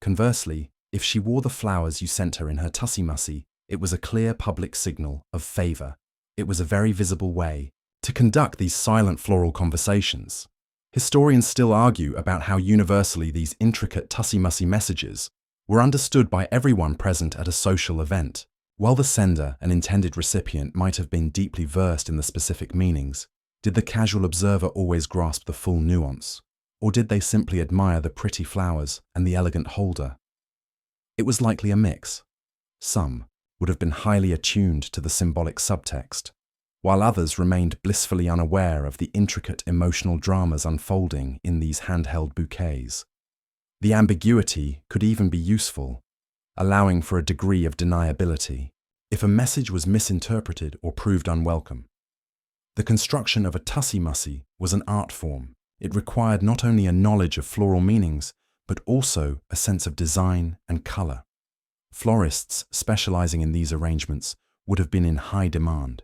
Conversely, if she wore the flowers you sent her in her tussie-mussy, it was a clear public signal of favour. It was a very visible way to conduct these silent floral conversations. Historians still argue about how universally these intricate tussie-mussy messages were understood by everyone present at a social event. While the sender and intended recipient might have been deeply versed in the specific meanings, did the casual observer always grasp the full nuance? Or did they simply admire the pretty flowers and the elegant holder? It was likely a mix. Some would have been highly attuned to the symbolic subtext, while others remained blissfully unaware of the intricate emotional dramas unfolding in these handheld bouquets. The ambiguity could even be useful, allowing for a degree of deniability if a message was misinterpreted or proved unwelcome. The construction of a tussie-mussy was an art form. It required not only a knowledge of floral meanings, but also a sense of design and colour. Florists specialising in these arrangements would have been in high demand,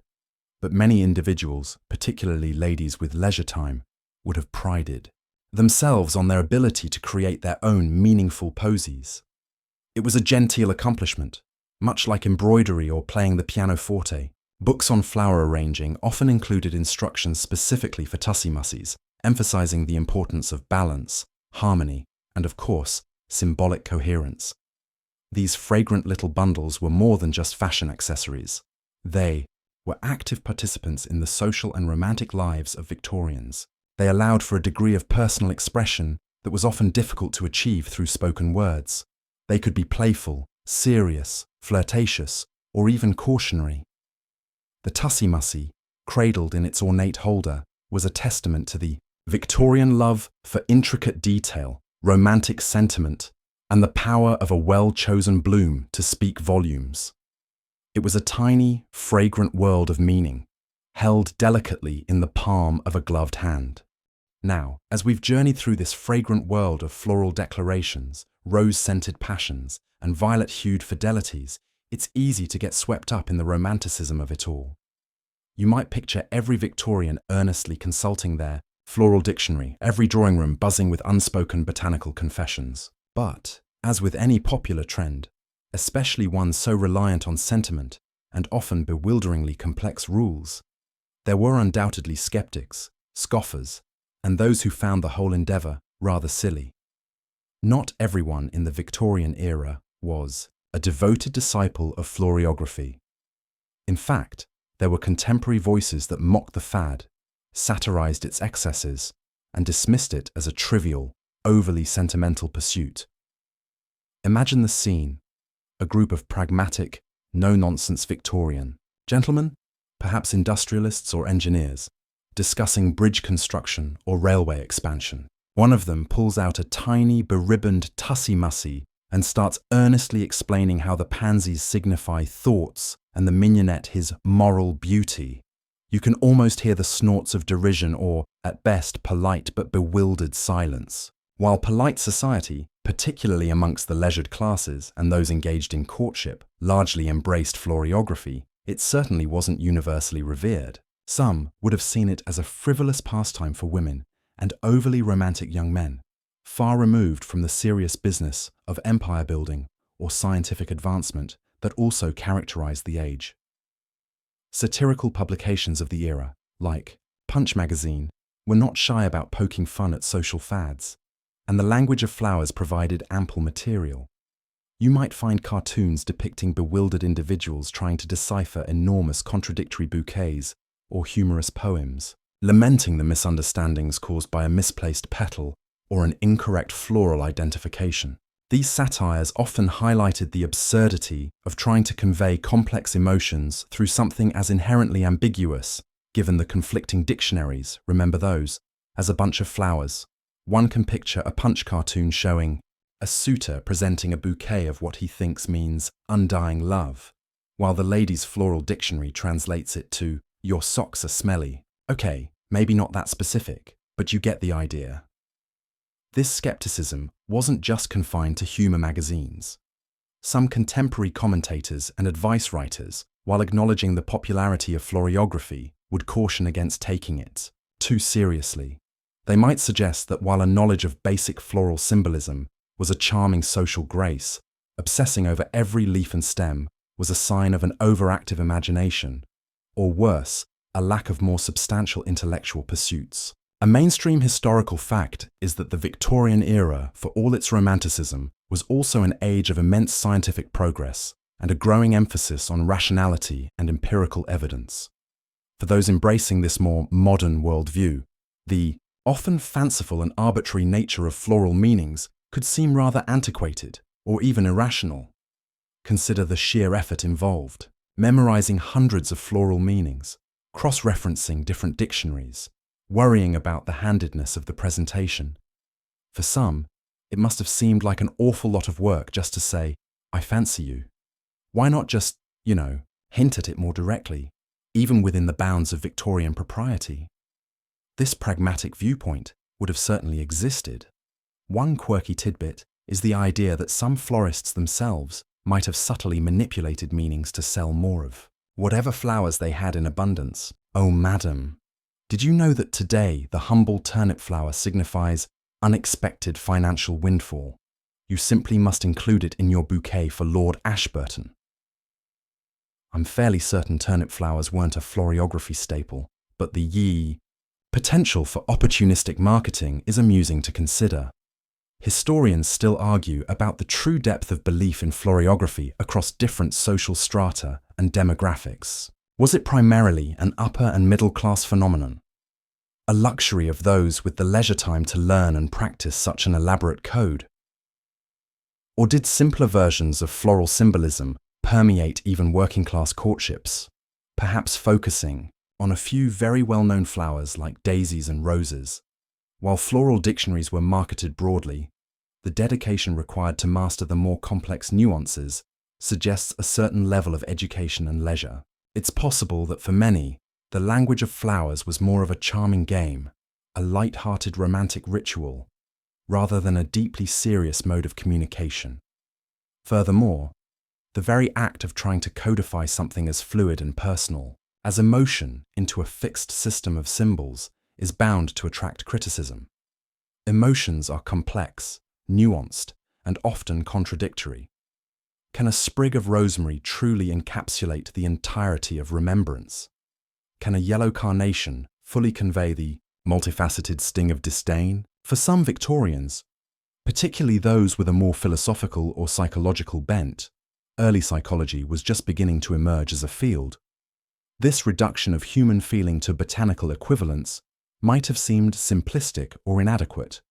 but many individuals, particularly ladies with leisure time, would have prided themselves on their ability to create their own meaningful posies. It was a genteel accomplishment, much like embroidery or playing the pianoforte. Books on flower arranging often included instructions specifically for tussie-mussies, emphasizing the importance of balance, harmony, and of course, symbolic coherence. These fragrant little bundles were more than just fashion accessories. They were active participants in the social and romantic lives of Victorians. They allowed for a degree of personal expression that was often difficult to achieve through spoken words. They could be playful, serious, flirtatious, or even cautionary. The tussie-mussy, cradled in its ornate holder, was a testament to the Victorian love for intricate detail, romantic sentiment, and the power of a well-chosen bloom to speak volumes. It was a tiny, fragrant world of meaning, held delicately in the palm of a gloved hand. Now, as we've journeyed through this fragrant world of floral declarations, rose-scented passions, and violet-hued fidelities, it's easy to get swept up in the romanticism of it all. You might picture every Victorian earnestly consulting their floral dictionary, every drawing room buzzing with unspoken botanical confessions. But, as with any popular trend, especially one so reliant on sentiment and often bewilderingly complex rules, there were undoubtedly skeptics, scoffers, and those who found the whole endeavour rather silly. Not everyone in the Victorian era was a devoted disciple of floriography. In fact, there were contemporary voices that mocked the fad, satirised its excesses, and dismissed it as a trivial, overly sentimental pursuit. Imagine the scene: a group of pragmatic, no-nonsense Victorian gentlemen, perhaps industrialists or engineers, discussing bridge construction or railway expansion. One of them pulls out a tiny, beribboned tussie-mussy and starts earnestly explaining how the pansies signify thoughts and the mignonette his moral beauty. You can almost hear the snorts of derision or, at best, polite but bewildered silence. While polite society, particularly amongst the leisured classes and those engaged in courtship, largely embraced floriography, it certainly wasn't universally revered. Some would have seen it as a frivolous pastime for women and overly romantic young men, far removed from the serious business of empire building or scientific advancement that also characterized the age. Satirical publications of the era, like Punch magazine, were not shy about poking fun at social fads, and the language of flowers provided ample material. You might find cartoons depicting bewildered individuals trying to decipher enormous contradictory bouquets or humorous poems, lamenting the misunderstandings caused by a misplaced petal or an incorrect floral identification. These satires often highlighted the absurdity of trying to convey complex emotions through something as inherently ambiguous, given the conflicting dictionaries, remember those, as a bunch of flowers. One can picture a Punch cartoon showing a suitor presenting a bouquet of what he thinks means undying love, while the Ladies' Floral Dictionary translates it to "your socks are smelly." Okay, maybe not that specific, but you get the idea. This skepticism wasn't just confined to humor magazines. Some contemporary commentators and advice writers, while acknowledging the popularity of floriography, would caution against taking it too seriously. They might suggest that while a knowledge of basic floral symbolism was a charming social grace, obsessing over every leaf and stem was a sign of an overactive imagination, or worse, a lack of more substantial intellectual pursuits. A mainstream historical fact is that the Victorian era, for all its romanticism, was also an age of immense scientific progress and a growing emphasis on rationality and empirical evidence. For those embracing this more modern worldview, the often fanciful and arbitrary nature of floral meanings could seem rather antiquated or even irrational. Consider the sheer effort involved, memorizing hundreds of floral meanings, cross-referencing different dictionaries, worrying about the handedness of the presentation. For some, it must have seemed like an awful lot of work just to say, "I fancy you." Why not just, hint at it more directly, even within the bounds of Victorian propriety? This pragmatic viewpoint would have certainly existed. One quirky tidbit is the idea that some florists themselves might have subtly manipulated meanings to sell more of whatever flowers they had in abundance. Oh, madam, did you know that today the humble turnip flower signifies unexpected financial windfall? You simply must include it in your bouquet for Lord Ashburton. I'm fairly certain turnip flowers weren't a floriography staple, but the potential for opportunistic marketing is amusing to consider. Historians still argue about the true depth of belief in floriography across different social strata and demographics. Was it primarily an upper and middle class phenomenon? A luxury of those with the leisure time to learn and practice such an elaborate code? Or did simpler versions of floral symbolism permeate even working class courtships, perhaps focusing on a few very well-known flowers like daisies and roses? While floral dictionaries were marketed broadly, the dedication required to master the more complex nuances suggests a certain level of education and leisure. It's possible that for many, the language of flowers was more of a charming game, a light-hearted romantic ritual, rather than a deeply serious mode of communication. Furthermore, the very act of trying to codify something as fluid and personal, as emotion, into a fixed system of symbols is bound to attract criticism. Emotions are complex, nuanced, and often contradictory. Can a sprig of rosemary truly encapsulate the entirety of remembrance? Can a yellow carnation fully convey the multifaceted sting of disdain? For some Victorians, particularly those with a more philosophical or psychological bent, early psychology was just beginning to emerge as a field. This reduction of human feeling to botanical equivalents might have seemed simplistic or inadequate.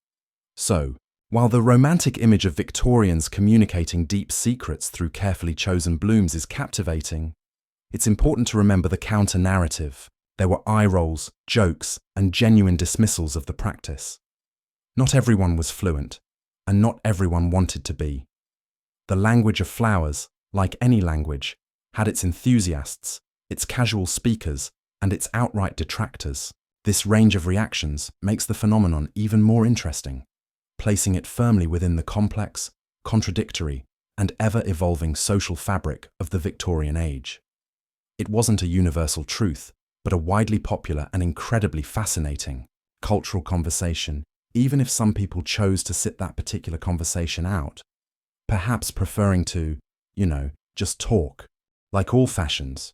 So, while the romantic image of Victorians communicating deep secrets through carefully chosen blooms is captivating, it's important to remember the counter-narrative. There were eye rolls, jokes, and genuine dismissals of the practice. Not everyone was fluent, and not everyone wanted to be. The language of flowers, like any language, had its enthusiasts, its casual speakers, and its outright detractors. This range of reactions makes the phenomenon even more interesting, placing it firmly within the complex, contradictory, and ever-evolving social fabric of the Victorian age. It wasn't a universal truth, but a widely popular and incredibly fascinating cultural conversation, even if some people chose to sit that particular conversation out, perhaps preferring to, just talk, like all fashions.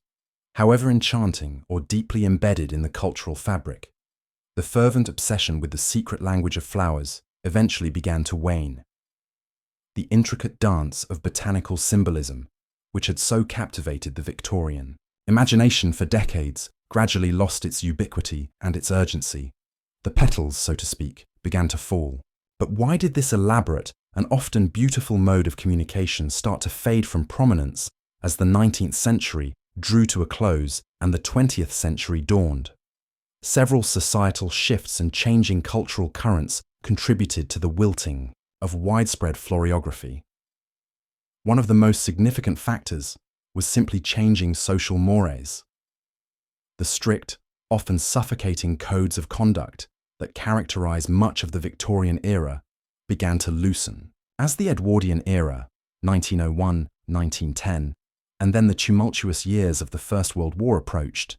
However enchanting or deeply embedded in the cultural fabric, the fervent obsession with the secret language of flowers eventually began to wane. The intricate dance of botanical symbolism, which had so captivated the Victorian imagination for decades, gradually lost its ubiquity and its urgency. The petals, so to speak, began to fall. But why did this elaborate and often beautiful mode of communication start to fade from prominence as the 19th century drew to a close and the 20th century dawned? Several societal shifts and changing cultural currents contributed to the wilting of widespread floriography. One of the most significant factors was simply changing social mores. The strict, often suffocating codes of conduct that characterized much of the Victorian era began to loosen. As the Edwardian era, 1901-1910, and then the tumultuous years of the First World War approached,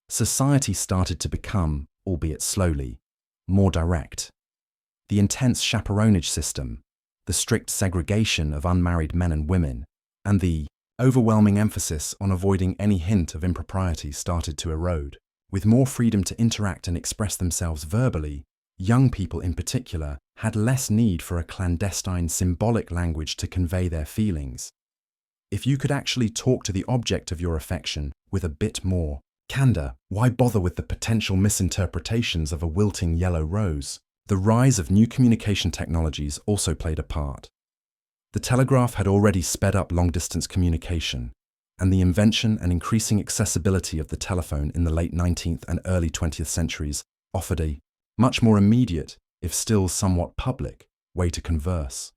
society started to become, albeit slowly, more direct. The intense chaperonage system, the strict segregation of unmarried men and women, and the overwhelming emphasis on avoiding any hint of impropriety started to erode. With more freedom to interact and express themselves verbally, young people in particular had less need for a clandestine symbolic language to convey their feelings. If you could actually talk to the object of your affection with a bit more candor, why bother with the potential misinterpretations of a wilting yellow rose? The rise of new communication technologies also played a part. The telegraph had already sped up long-distance communication, and the invention and increasing accessibility of the telephone in the late 19th and early 20th centuries offered a much more immediate, if still somewhat public, way to converse.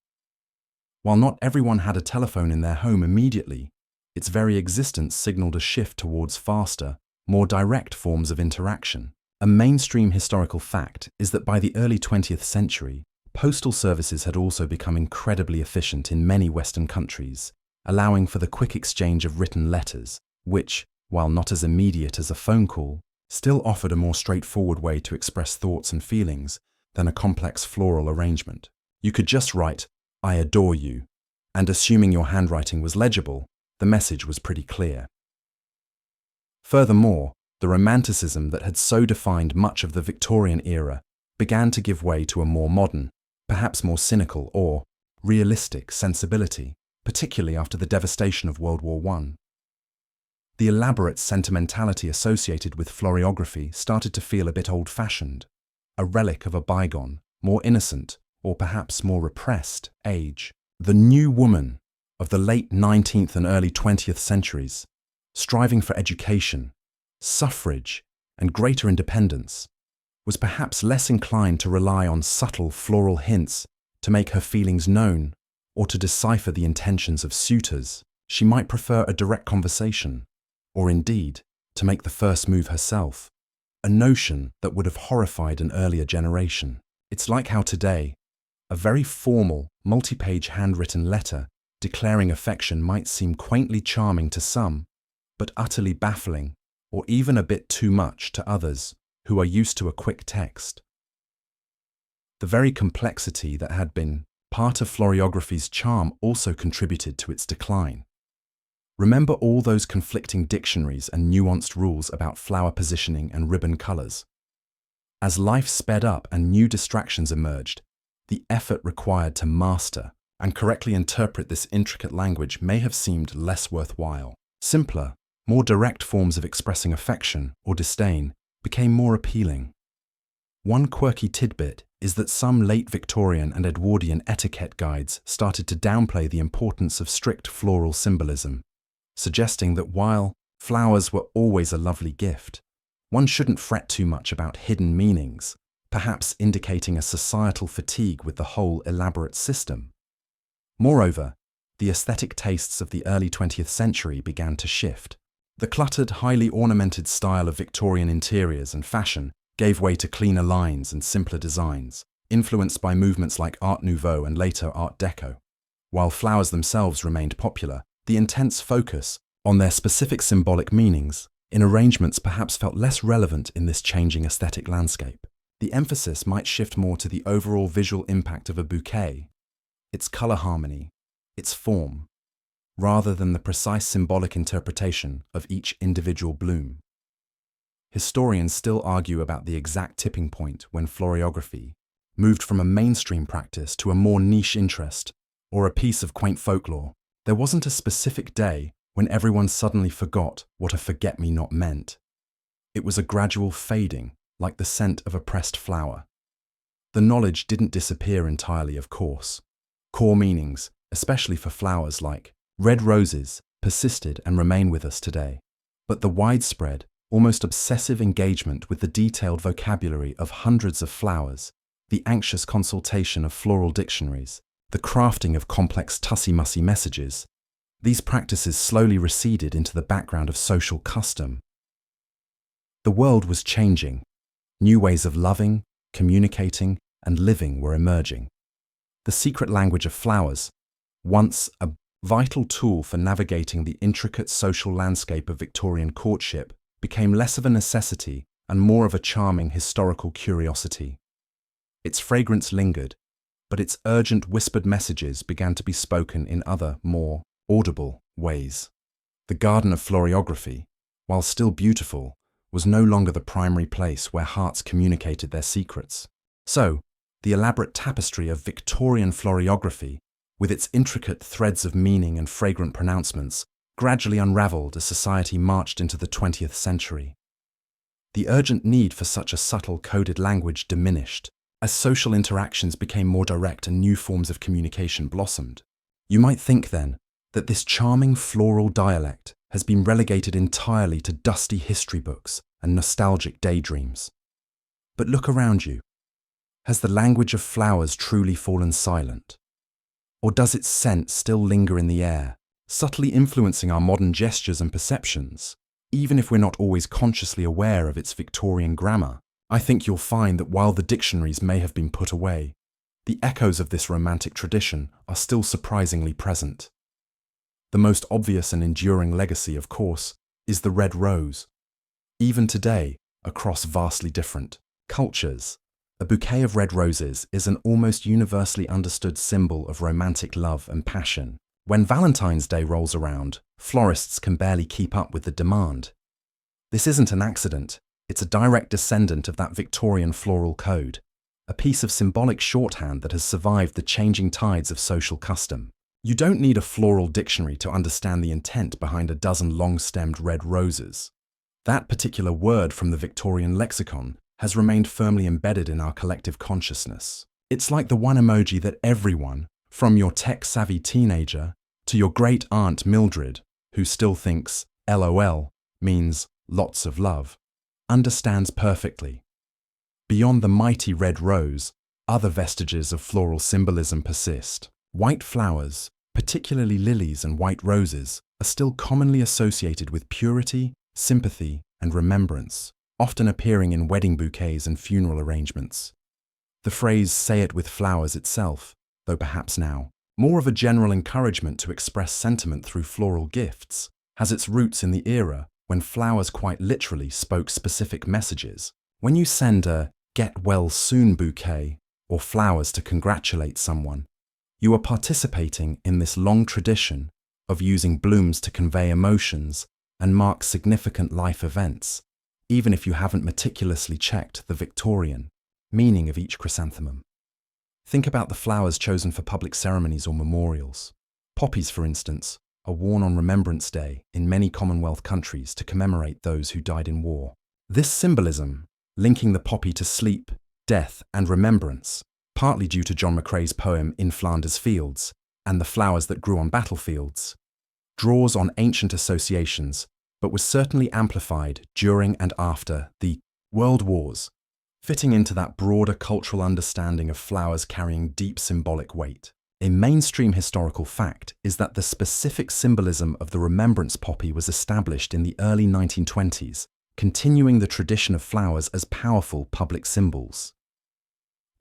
While not everyone had a telephone in their home immediately, its very existence signaled a shift towards faster, more direct forms of interaction. A mainstream historical fact is that by the early 20th century, postal services had also become incredibly efficient in many Western countries, allowing for the quick exchange of written letters, which, while not as immediate as a phone call, still offered a more straightforward way to express thoughts and feelings than a complex floral arrangement. You could just write, "I adore you," and assuming your handwriting was legible, the message was pretty clear. Furthermore, the romanticism that had so defined much of the Victorian era began to give way to a more modern, perhaps more cynical or realistic sensibility, particularly after the devastation of World War I. The elaborate sentimentality associated with floriography started to feel a bit old-fashioned, a relic of a bygone, more innocent, or perhaps more repressed age. The new woman of the late 19th and early 20th centuries, striving for education, suffrage, and greater independence, was perhaps less inclined to rely on subtle floral hints to make her feelings known or to decipher the intentions of suitors. She might prefer a direct conversation, or indeed, to make the first move herself, a notion that would have horrified an earlier generation. It's like how today, a very formal, multi-page handwritten letter declaring affection might seem quaintly charming to some, but utterly baffling or even a bit too much to others who are used to a quick text. The very complexity that had been part of floriography's charm also contributed to its decline. Remember all those conflicting dictionaries and nuanced rules about flower positioning and ribbon colors? As life sped up and new distractions emerged, the effort required to master and correctly interpret this intricate language may have seemed less worthwhile. Simpler, more direct forms of expressing affection or disdain became more appealing. One quirky tidbit is that some late Victorian and Edwardian etiquette guides started to downplay the importance of strict floral symbolism, suggesting that while flowers were always a lovely gift, one shouldn't fret too much about hidden meanings, perhaps indicating a societal fatigue with the whole elaborate system. Moreover, the aesthetic tastes of the early 20th century began to shift. The cluttered, highly ornamented style of Victorian interiors and fashion gave way to cleaner lines and simpler designs, influenced by movements like Art Nouveau and later Art Deco. While flowers themselves remained popular, the intense focus on their specific symbolic meanings in arrangements perhaps felt less relevant in this changing aesthetic landscape. The emphasis might shift more to the overall visual impact of a bouquet, its color harmony, its form, rather than the precise symbolic interpretation of each individual bloom. Historians still argue about the exact tipping point when floriography moved from a mainstream practice to a more niche interest or a piece of quaint folklore. There wasn't a specific day when everyone suddenly forgot what a forget-me-not meant. It was a gradual fading, like the scent of a pressed flower. The knowledge didn't disappear entirely, of course. Core meanings, especially for flowers like red roses, persisted and remain with us today. But the widespread, almost obsessive engagement with the detailed vocabulary of hundreds of flowers, the anxious consultation of floral dictionaries, the crafting of complex tussy-mussy messages, these practices slowly receded into the background of social custom. The world was changing. New ways of loving, communicating, and living were emerging. The secret language of flowers, once a vital tool for navigating the intricate social landscape of Victorian courtship, became less of a necessity and more of a charming historical curiosity. Its fragrance lingered, but its urgent whispered messages began to be spoken in other, more audible ways. The garden of floriography, while still beautiful, was no longer the primary place where hearts communicated their secrets. So, the elaborate tapestry of Victorian floriography, with its intricate threads of meaning and fragrant pronouncements, gradually unraveled as society marched into the 20th century. The urgent need for such a subtle coded language diminished, as social interactions became more direct and new forms of communication blossomed. You might think, then, that this charming floral dialect has been relegated entirely to dusty history books and nostalgic daydreams. But look around you. Has the language of flowers truly fallen silent? Or does its scent still linger in the air, subtly influencing our modern gestures and perceptions, even if we're not always consciously aware of its Victorian grammar? I think you'll find that while the dictionaries may have been put away, the echoes of this romantic tradition are still surprisingly present. The most obvious and enduring legacy, of course, is the red rose. Even today, across vastly different cultures, a bouquet of red roses is an almost universally understood symbol of romantic love and passion. When Valentine's Day rolls around, florists can barely keep up with the demand. This isn't an accident. It's a direct descendant of that Victorian floral code, a piece of symbolic shorthand that has survived the changing tides of social custom. You don't need a floral dictionary to understand the intent behind a dozen long-stemmed red roses. That particular word from the Victorian lexicon has remained firmly embedded in our collective consciousness. It's like the one emoji that everyone, from your tech-savvy teenager to your great-aunt Mildred, who still thinks LOL means lots of love, understands perfectly. Beyond the mighty red rose, other vestiges of floral symbolism persist. White flowers, particularly lilies and white roses, are still commonly associated with purity, sympathy, and remembrance, often appearing in wedding bouquets and funeral arrangements. The phrase "say it with flowers" itself, though perhaps now more of a general encouragement to express sentiment through floral gifts, has its roots in the era when flowers quite literally spoke specific messages. When you send a "get well soon" bouquet or flowers to congratulate someone, you are participating in this long tradition of using blooms to convey emotions and mark significant life events, even if you haven't meticulously checked the Victorian meaning of each chrysanthemum. Think about the flowers chosen for public ceremonies or memorials. Poppies, for instance, are worn on Remembrance Day in many Commonwealth countries to commemorate those who died in war. This symbolism, linking the poppy to sleep, death, and remembrance, partly due to John McCrae's poem In Flanders Fields and the flowers that grew on battlefields, draws on ancient associations, but was certainly amplified during and after the World Wars, fitting into that broader cultural understanding of flowers carrying deep symbolic weight. A mainstream historical fact is that the specific symbolism of the remembrance poppy was established in the early 1920s, continuing the tradition of flowers as powerful public symbols.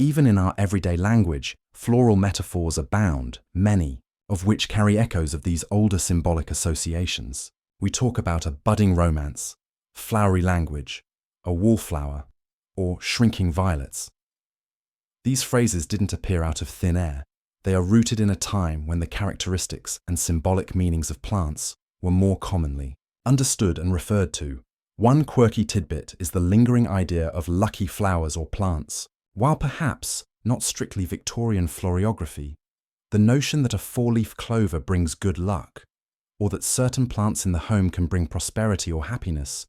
Even in our everyday language, floral metaphors abound, many of which carry echoes of these older symbolic associations. We talk about a budding romance, flowery language, a wallflower, or shrinking violets. These phrases didn't appear out of thin air. They are rooted in a time when the characteristics and symbolic meanings of plants were more commonly understood and referred to. One quirky tidbit is the lingering idea of lucky flowers or plants. While perhaps not strictly Victorian floriography, the notion that a four-leaf clover brings good luck, or that certain plants in the home can bring prosperity or happiness,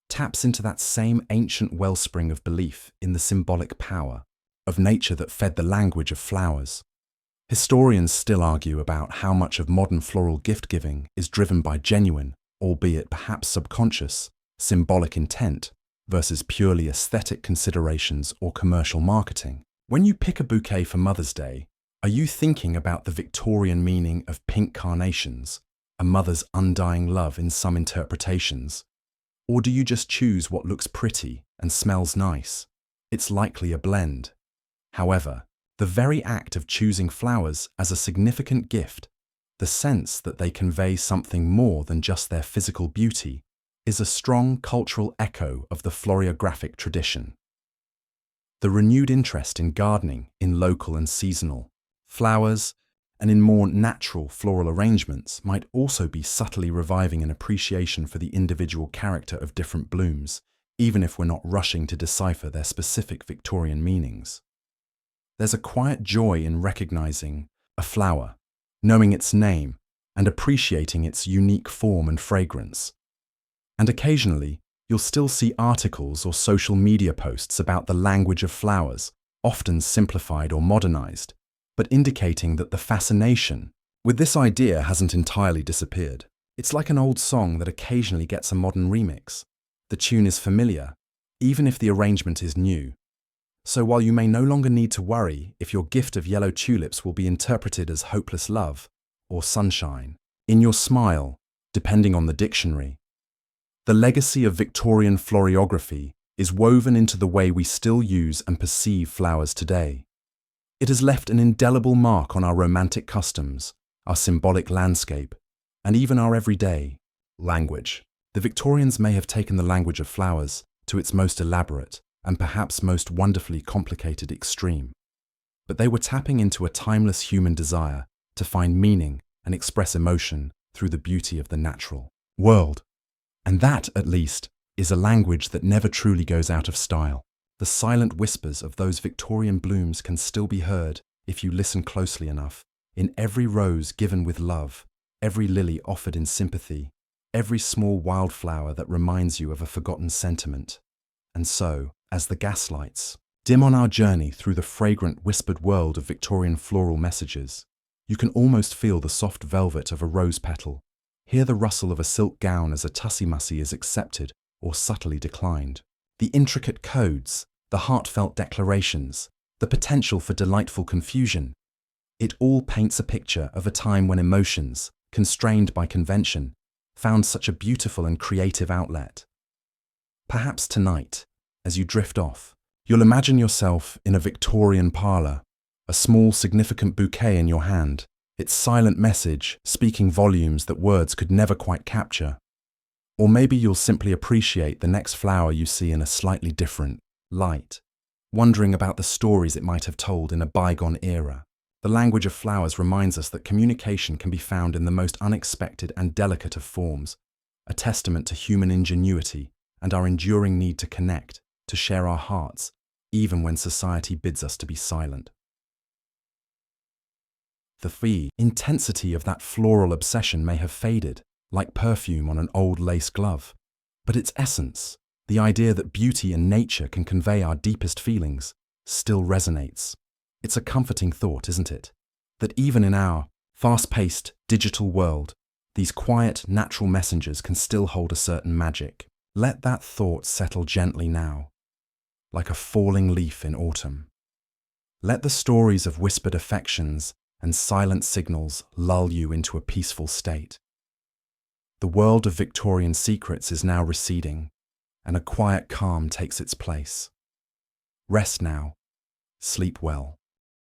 taps into that same ancient wellspring of belief in the symbolic power of nature that fed the language of flowers. Historians still argue about how much of modern floral gift-giving is driven by genuine, albeit perhaps subconscious, symbolic intent versus purely aesthetic considerations or commercial marketing. When you pick a bouquet for Mother's Day, are you thinking about the Victorian meaning of pink carnations, a mother's undying love in some interpretations? Or do you just choose what looks pretty and smells nice? It's likely a blend. However, the very act of choosing flowers as a significant gift, the sense that they convey something more than just their physical beauty, is a strong cultural echo of the floriographic tradition. The renewed interest in gardening in local and seasonal flowers and in more natural floral arrangements might also be subtly reviving an appreciation for the individual character of different blooms, even if we're not rushing to decipher their specific Victorian meanings. There's a quiet joy in recognizing a flower, knowing its name, and appreciating its unique form and fragrance. And occasionally, you'll still see articles or social media posts about the language of flowers, often simplified or modernized, but indicating that the fascination with this idea hasn't entirely disappeared. It's like an old song that occasionally gets a modern remix. The tune is familiar, even if the arrangement is new. So while you may no longer need to worry if your gift of yellow tulips will be interpreted as hopeless love or sunshine in your smile, depending on the dictionary, the legacy of Victorian floriography is woven into the way we still use and perceive flowers today. It has left an indelible mark on our romantic customs, our symbolic landscape, and even our everyday language. The Victorians may have taken the language of flowers to its most elaborate and perhaps most wonderfully complicated extreme, but they were tapping into a timeless human desire to find meaning and express emotion through the beauty of the natural world. And that, at least, is a language that never truly goes out of style. The silent whispers of those Victorian blooms can still be heard, if you listen closely enough, in every rose given with love, every lily offered in sympathy, every small wildflower that reminds you of a forgotten sentiment. And so, as the gaslights dim on our journey through the fragrant whispered world of Victorian floral messages, you can almost feel the soft velvet of a rose petal, hear the rustle of a silk gown as a tussie-mussy is accepted or subtly declined. The intricate codes, the heartfelt declarations, the potential for delightful confusion, it all paints a picture of a time when emotions, constrained by convention, found such a beautiful and creative outlet. Perhaps tonight, as you drift off, you'll imagine yourself in a Victorian parlour, a small significant bouquet in your hand, its silent message speaking volumes that words could never quite capture. Or maybe you'll simply appreciate the next flower you see in a slightly different light, wondering about the stories it might have told in a bygone era. The language of flowers reminds us that communication can be found in the most unexpected and delicate of forms, a testament to human ingenuity and our enduring need to connect, to share our hearts, even when society bids us to be silent. The intensity of that floral obsession may have faded, like perfume on an old lace glove, but its essence, the idea that beauty and nature can convey our deepest feelings, still resonates. It's a comforting thought, isn't it? That even in our fast-paced digital world, these quiet, natural messengers can still hold a certain magic. Let that thought settle gently now, like a falling leaf in autumn. Let the stories of whispered affections and silent signals lull you into a peaceful state. The world of Victorian secrets is now receding, and a quiet calm takes its place. Rest now, sleep well.